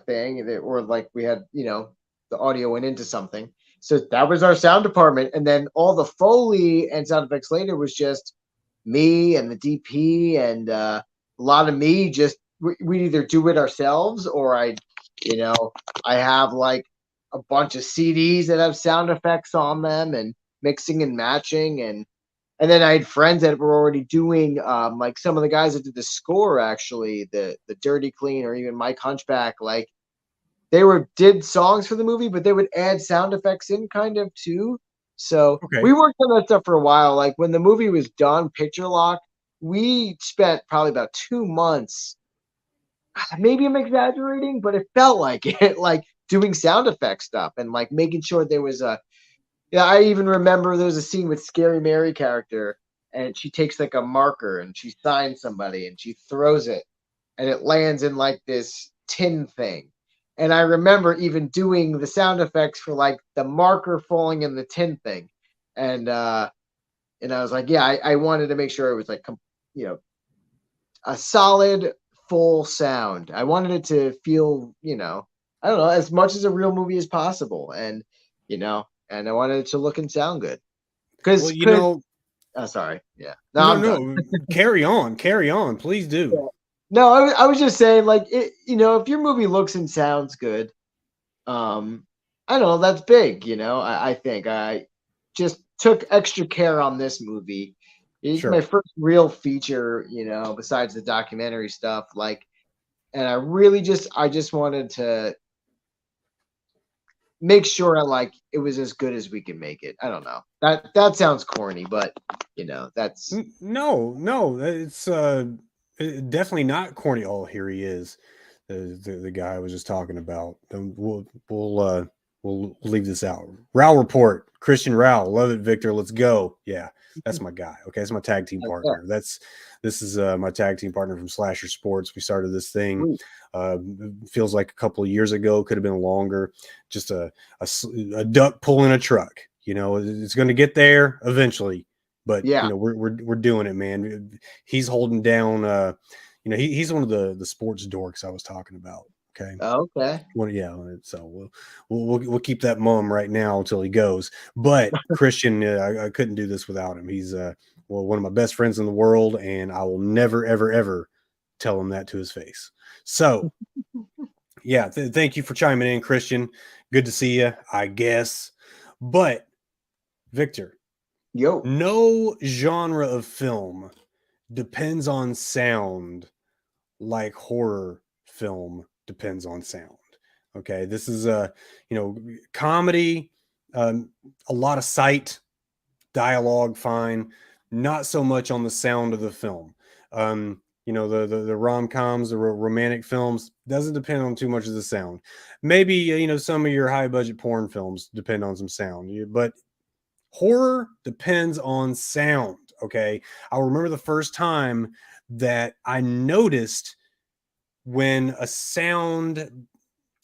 thing, or like we had, the audio went into something. So that was our sound department. And then all the Foley and sound effects later was just me and the DP, and a lot of me just, we'd either do it ourselves or I have like a bunch of CDs that have sound effects on them and mixing and matching. And then I had friends that were already doing, like some of the guys that did the score, actually, the Dirty Clean or even Mike Hunchback, like they did songs for the movie, but they would add sound effects in kind of too. So we worked on that stuff for a while. Like when the movie was done, Picture Lock, we spent probably about 2 months. Maybe I'm exaggerating, but it felt like it, like doing sound effect stuff and like making sure there was I even remember there was a scene with Scary Mary character, and she takes like a marker and she signs somebody and she throws it and it lands in like this tin thing. And I remember even doing the sound effects for like the marker falling in the tin thing. And I was like, I wanted to make sure it was like, a solid full sound. I wanted it to feel, I don't know, as much as a real movie as possible. And, and I wanted it to look and sound good. Because, sorry. Yeah. No. Carry on. Please do. Yeah. No, I was just saying, like, if your movie looks and sounds good, I don't know, that's big, I think I just took extra care on this movie. It's my first real feature, besides the documentary stuff, like, and I just wanted to make sure it was as good as we can make it. I don't know. That sounds corny, but that's No, it's definitely not corny. Oh, here he is, the guy I was just talking about. We'll leave this out. Rao report, Christian Rao, love it, Victor. Let's go. Yeah, that's my guy. Okay, that's my tag team partner. This is my tag team partner from Slasher Sports. We started this thing. Feels like a couple of years ago, could have been longer. Just a duck pulling a truck. It's going to get there eventually. But we're doing it, man. He's holding down. He's one of the sports dorks I was talking about. Okay. Okay. Well, yeah. So we'll keep that mum right now until he goes. But Christian, I couldn't do this without him. He's one of my best friends in the world, and I will never, ever, ever tell him that to his face. So, yeah. Thank you for chiming in, Christian. Good to see you, I guess. But Victor. Yo. No genre of film depends on sound like horror film depends on sound. Okay, this is comedy, a lot of sight, dialogue, fine, not so much on the sound of the film. The rom-coms, the romantic films doesn't depend on too much of the sound. Maybe some of your high budget porn films depend on some sound, but horror depends on sound. Okay. I remember the first time that I noticed when a sound,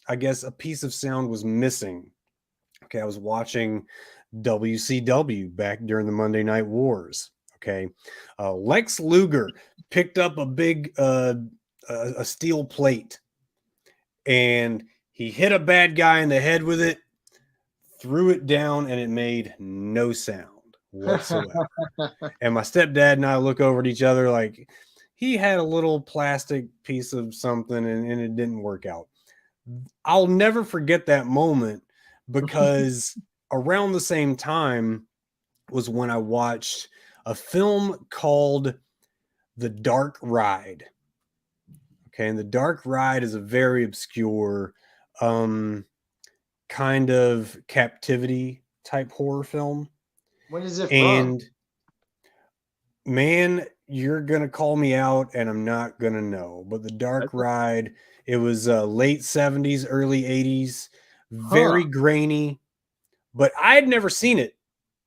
I guess a piece of sound was missing. Okay. I was watching WCW back during the Monday Night Wars. Okay. Lex Luger picked up a big, a steel plate, and he hit a bad guy in the head with it, threw it down, and it made no sound whatsoever. And my stepdad and I look over at each other like he had a little plastic piece of something and it didn't work out. I'll never forget that moment, because around the same time was when I watched a film called The Dark Ride. Okay, and The Dark Ride is a very obscure kind of captivity type horror film. When is it from? And man, you're gonna call me out and I'm not gonna know. But The Dark Ride, it was late 70s, early 80s, very grainy, but I had never seen it.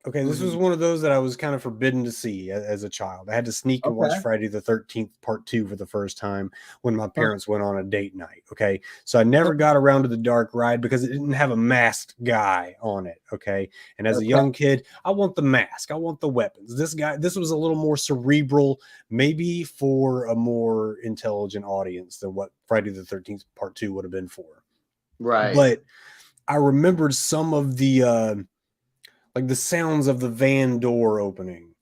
Okay, this was one of those that I was kind of forbidden to see as a child. I had to sneak and watch Friday the 13th Part 2 for the first time when my parents went on a date night. Okay, so I never got around to The Dark Ride because it didn't have a masked guy on it. Okay, and as a young kid, I want the mask, I want the weapons. This was a little more cerebral, maybe for a more intelligent audience than what Friday the 13th Part 2 would have been for. Right. But I remembered some of the like the sounds of the van door opening,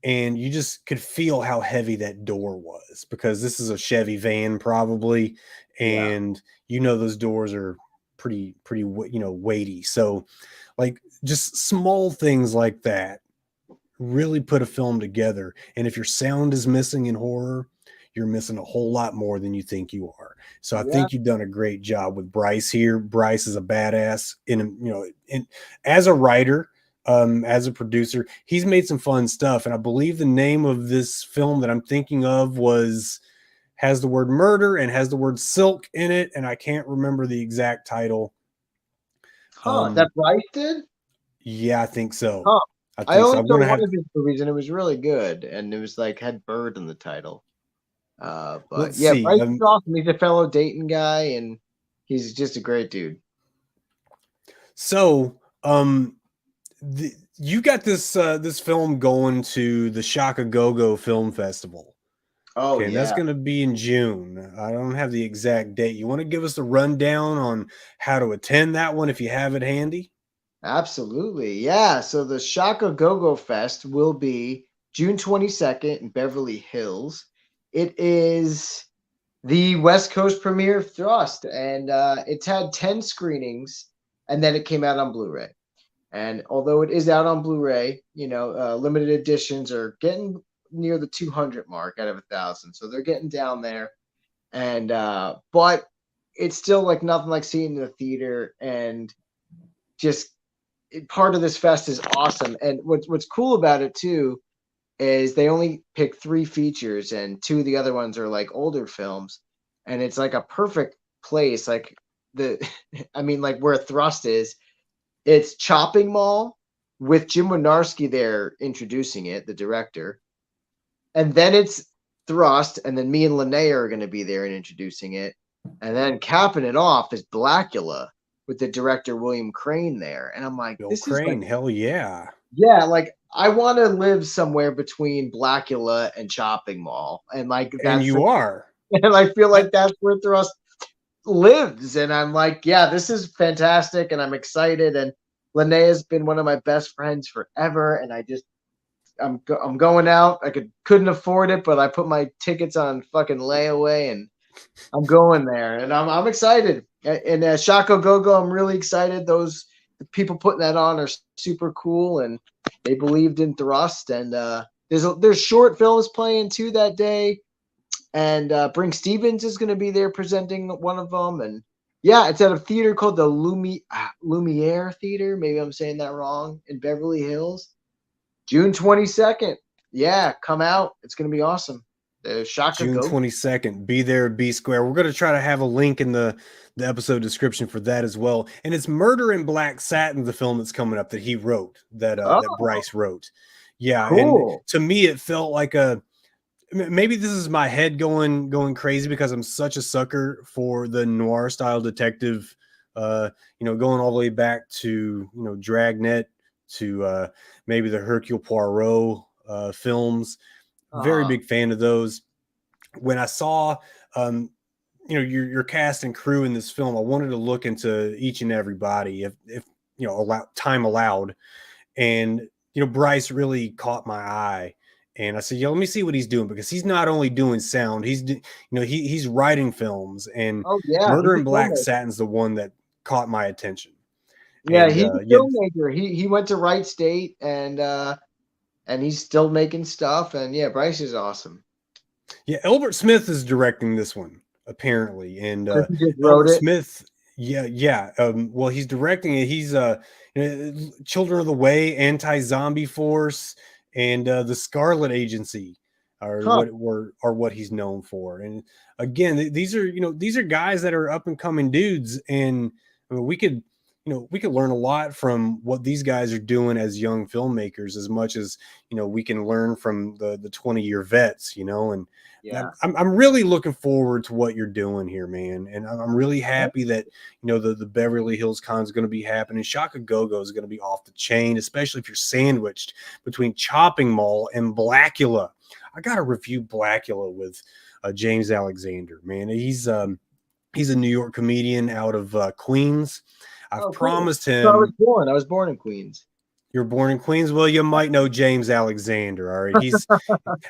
and you just could feel how heavy that door was, because this is a Chevy van probably, and those doors are pretty weighty. So like just small things like that really put a film together. And if your sound is missing in horror, you're missing a whole lot more than you think you are. So I think you've done a great job with Bryce here. Bryce is a badass as a writer. As a producer, he's made some fun stuff, and I believe the name of this film that I'm thinking of has the word murder and has the word silk in it, and I can't remember the exact title. That Bryce did? Yeah, I think so. I only saw one of his movies, and it was really good, and it was like had bird in the title. But Bryce is awesome. He's a fellow Dayton guy, and he's just a great dude. So, you got this film going to the Shaka Go-Go Film Festival. Oh, okay, that's going to be in June. I don't have the exact date. You want to give us the rundown on how to attend that one if you have it handy? Absolutely, yeah. So the Shaka Go-Go Fest will be June 22nd in Beverly Hills. It is the West Coast premiere of Thrust, and it's had 10 screenings, and then it came out on Blu-ray. And although it is out on Blu-ray, limited editions are getting near the 200 mark out of 1,000. So they're getting down there. and but it's still like nothing like seeing it in the theater, and just part of this fest is awesome. And what's cool about it too is they only pick 3 features, and 2 of the other ones are like older films, and it's like a perfect place. Like the, I mean, like where Thrust is, it's Chopping Mall with Jim Wynorski there introducing it, the director, and then it's Thrust, and then me and Linnea are going to be there and introducing it, and then capping it off is Blackula with the director William Crane there, and I'm like, Bill this Crane, is like, hell yeah. yeah, like I want to live somewhere between Blackula and Chopping Mall, and like And that's you are. and I feel like that's where Thrust lives, and I'm like, yeah, this is fantastic, and I'm excited. And Linnea's been one of my best friends forever, and I'm going out. I couldn't afford it, but I put my tickets on fucking layaway, and I'm going there, and I'm excited. And Shako Go-Go, I'm really excited. Those the people putting that on are super cool, and they believed in Thrust. And there's short films playing too that day, and Brink Stevens is going to be there presenting one of them. And yeah, it's at a theater called the Lumiere Theater. Maybe I'm saying that wrong, in Beverly Hills. June 22nd. Yeah, come out. It's going to be awesome. The Shaka June Go. 22nd. Be there, be square. We're going to try to have a link in the episode description for that as well. And it's Murder in Black Satin, the film that's coming up that he wrote, that Bryce wrote. Yeah, Cool. and to me it felt like maybe this is my head going crazy because I'm such a sucker for the noir style detective, going all the way back to, Dragnet, to maybe the Hercule Poirot films. Very big fan of those. When I saw, your cast and crew in this film, I wanted to look into each and everybody if time allowed. And, Bryce really caught my eye. And I said, let me see what he's doing, because he's not only doing sound, he's writing films. And Murder in Black Satin's the one that caught my attention. Yeah, and, he's a filmmaker. He went to Wright State, and he's still making stuff. And yeah, Bryce is awesome. Yeah, Elbert Smith is directing this one apparently, and he just wrote Elbert Smith. Yeah. Well, he's directing it. He's Children of the Way, Anti-Zombie Force, and the Scarlet Agency are what he's known for. And again, these are guys that are up and coming dudes, and I mean, we could learn a lot from what these guys are doing as young filmmakers, as much as, we can learn from the 20-year vets, and yeah, I'm really looking forward to what you're doing here, man. And I'm really happy that, the Beverly Hills Con is going to be happening. Shaka Go-Go is going to be off the chain, especially if you're sandwiched between Chopping Mall and Blackula. I got to review Blackula with James Alexander, man. He's a New York comedian out of Queens. I've promised him. So I was born in Queens. You're born in Queens? Well, you might know James Alexander. All right. He's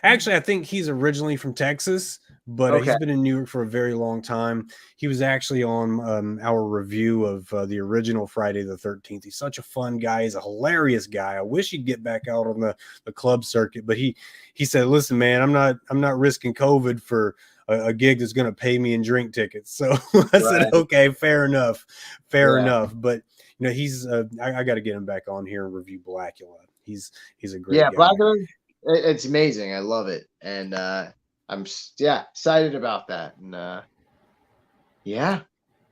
actually, I think he's originally from Texas, but he's been in New York for a very long time. He was actually on our review of the original Friday the 13th. He's such a fun guy. He's a hilarious guy. I wish he'd get back out on the club circuit, but he said, listen, man, I'm not risking COVID for a gig that's going to pay me in drink tickets. So I said, okay, fair enough. But he's I got to get him back on here and review Blackula. He's a great guy. Blackula, it's amazing. I love it, and I'm excited about that. And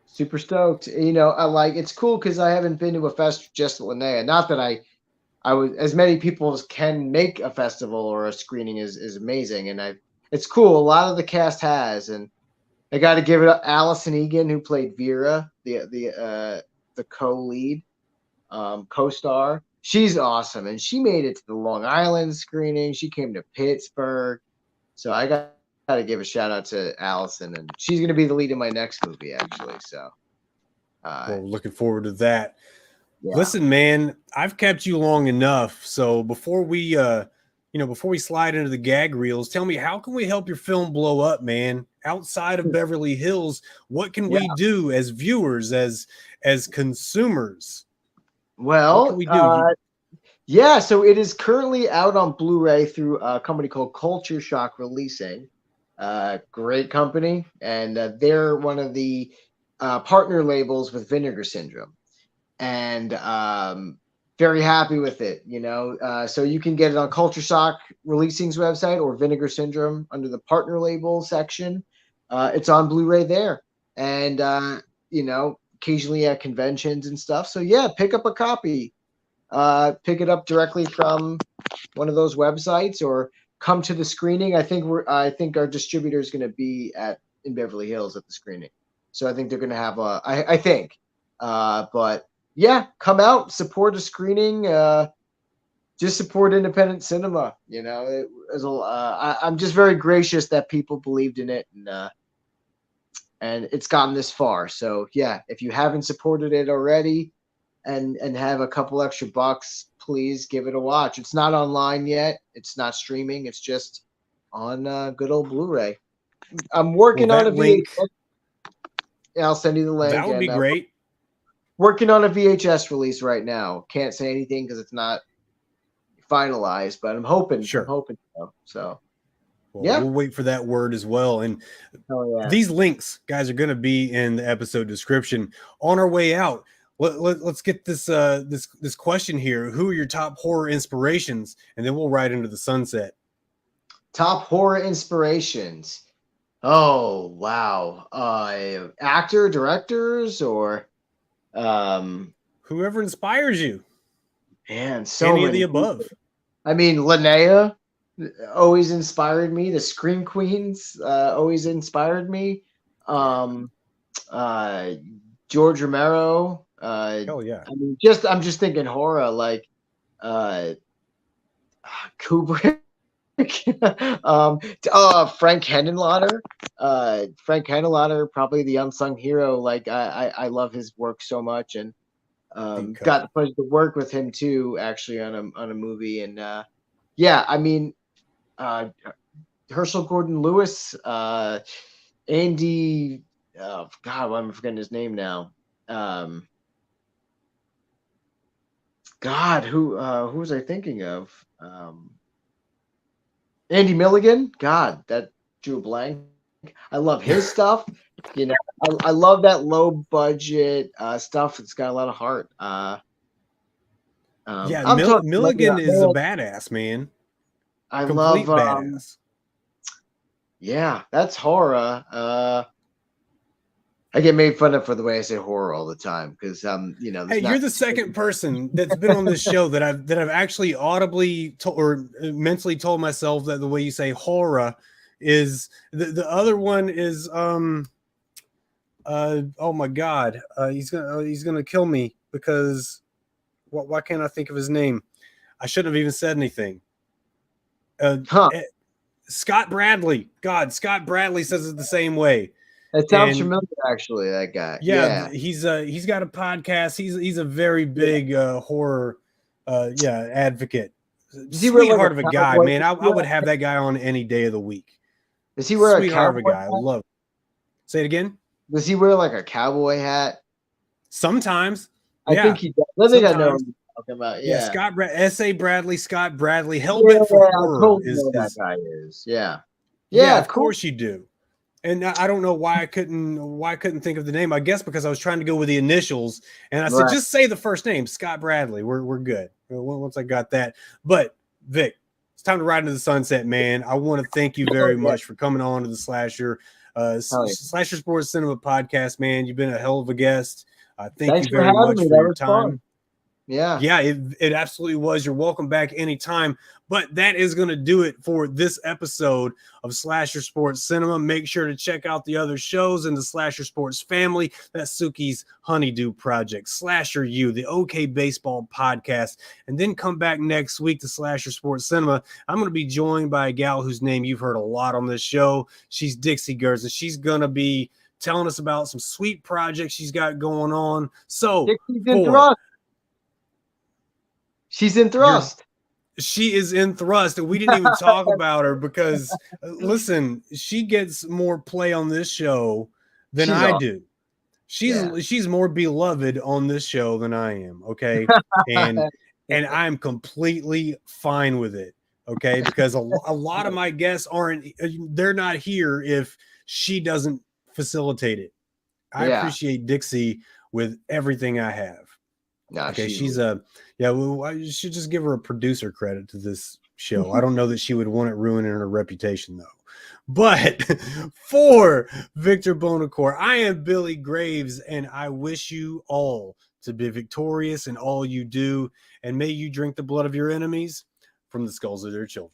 super stoked. It's cool because I haven't been to a fest just with Linnea. Not that I was, as many people as can make a festival or a screening is amazing, and it's cool. A lot of the cast has, and I got to give it up. Allison Egan, who played Vera, the co-lead, co-star. She's awesome, and she made it to the Long Island screening. She came to Pittsburgh, so I got to give a shout out to Allison, and she's going to be the lead in my next movie, actually. So, looking forward to that. Yeah. Listen, man, I've kept you long enough, so before we slide into the gag reels, tell me, how can we help your film blow up, man? Outside of Beverly Hills, what can we do as viewers, as consumers? Well, what can we do? So it is currently out on Blu-ray through a company called Culture Shock Releasing. Great company, and they're one of the partner labels with Vinegar Syndrome, and very happy with it. So you can get it on Culture Shock Releasing's website or Vinegar Syndrome under the partner label section. It's on Blu-ray there, and occasionally at conventions and stuff. So yeah, pick up a copy. Pick it up directly from one of those websites or come to the screening. I think our distributor is going to be in Beverly Hills at the screening. So I think they're going to have but yeah, come out, support a screening, just support independent cinema. I'm just very gracious that people believed in it and it's gotten this far. So yeah, if you haven't supported it already, and have a couple extra bucks, please give it a watch. It's not online yet. It's not streaming. It's just on good old Blu-ray. I'm working on a link. VHS. Yeah, I'll send you the link. That would be great. Working on a VHS release right now. Can't say anything because it's not finalized, but I'm hoping. Sure. I'm hoping so. Well, yeah, we'll wait for that word as well. And yeah. These links, guys, are going to be in the episode description. On our way out, let's get this this question here. Who are your top horror inspirations? And then we'll ride into the sunset. Top horror inspirations. Oh wow. Actor, directors, or whoever inspires you. Man, so any many of the above. I mean, Linnea always inspired me. The Scream Queens always inspired me. George Romero. Hell yeah. I mean, I'm just thinking horror, like Kubrick. Frank Henenlotter. Frank Henenlotter, probably the unsung hero. Like I love his work so much, and got the pleasure to work with him too, actually on a movie. And yeah, I mean, Herschel Gordon Lewis, Andy. Oh God, I'm forgetting his name now. God, who was I thinking of? Andy Milligan. God, that drew a blank. I love his stuff. I love that low budget stuff. It's got a lot of heart. Milligan is a badass, man. I Complete love badass. Yeah, that's horror. I get made fun of for the way I say horror all the time because hey, you're the second person that's been on this show that I've actually audibly or mentally told myself that the way you say horror is the other one is oh my god, he's gonna kill me because why can't I think of his name? I shouldn't have even said anything. Scott Bradley. God, Scott Bradley says it the same way. It sounds familiar, actually. That guy. Yeah, he's got a podcast. He's a very big horror advocate. Sweetheart of a guy, man. I would have that guy on any day of the week. Does he wear Sweetheart a of a guy? I love it. Say it again. Does he wear like a cowboy hat? Sometimes. I think he does. I think I know what you're talking about. Yeah. S.A. Bradley, Scott Bradley, Hellbent for Horror is that guy is. Yeah. Yeah, of course you do. And I don't know why I couldn't think of the name. I guess because I was trying to go with the initials, and I said just say the first name, Scott Bradley. We're good. Once I got that. But Vic, it's time to ride into the sunset, man. I want to thank you very much for coming on to the Slasher Sports Cinema podcast, man. You've been a hell of a guest. Thank you very much for your time. Fun. Yeah, it absolutely was. You're welcome back anytime. But that is going to do it for this episode of Slasher Sports Cinema. Make sure to check out the other shows in the Slasher Sports family. That's Suki's Honeydew Project, Slasher U, the OK Baseball podcast, and then come back next week to Slasher Sports Cinema. I'm going to be joined by a gal whose name you've heard a lot on this show. She's Dixie Gertz, and she's going to be telling us about some sweet projects she's got going on. So she's in Thrust. She is in Thrust, and we didn't even talk about her because, listen, she gets more play on this show than I do. She's more beloved on this show than I am. Okay, and I'm completely fine with it. Okay, because a lot of my guests they're not here if she doesn't facilitate it. I appreciate Dixie with everything I have. Nah, Okay, she's well, I should just give her a producer credit to this show. I don't know that she would want it ruining her reputation though. But for Victor Bonacore, I am Billy Graves, and I wish you all to be victorious in all you do, and may you drink the blood of your enemies from the skulls of their children.